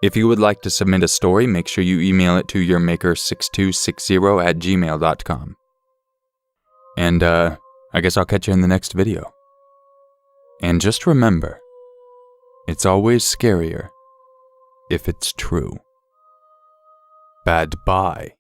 If you would like to submit a story, make sure you email it to urmaker6260@gmail.com. And, I guess I'll catch you in the next video. And just remember, it's always scarier if it's true. Bad bye.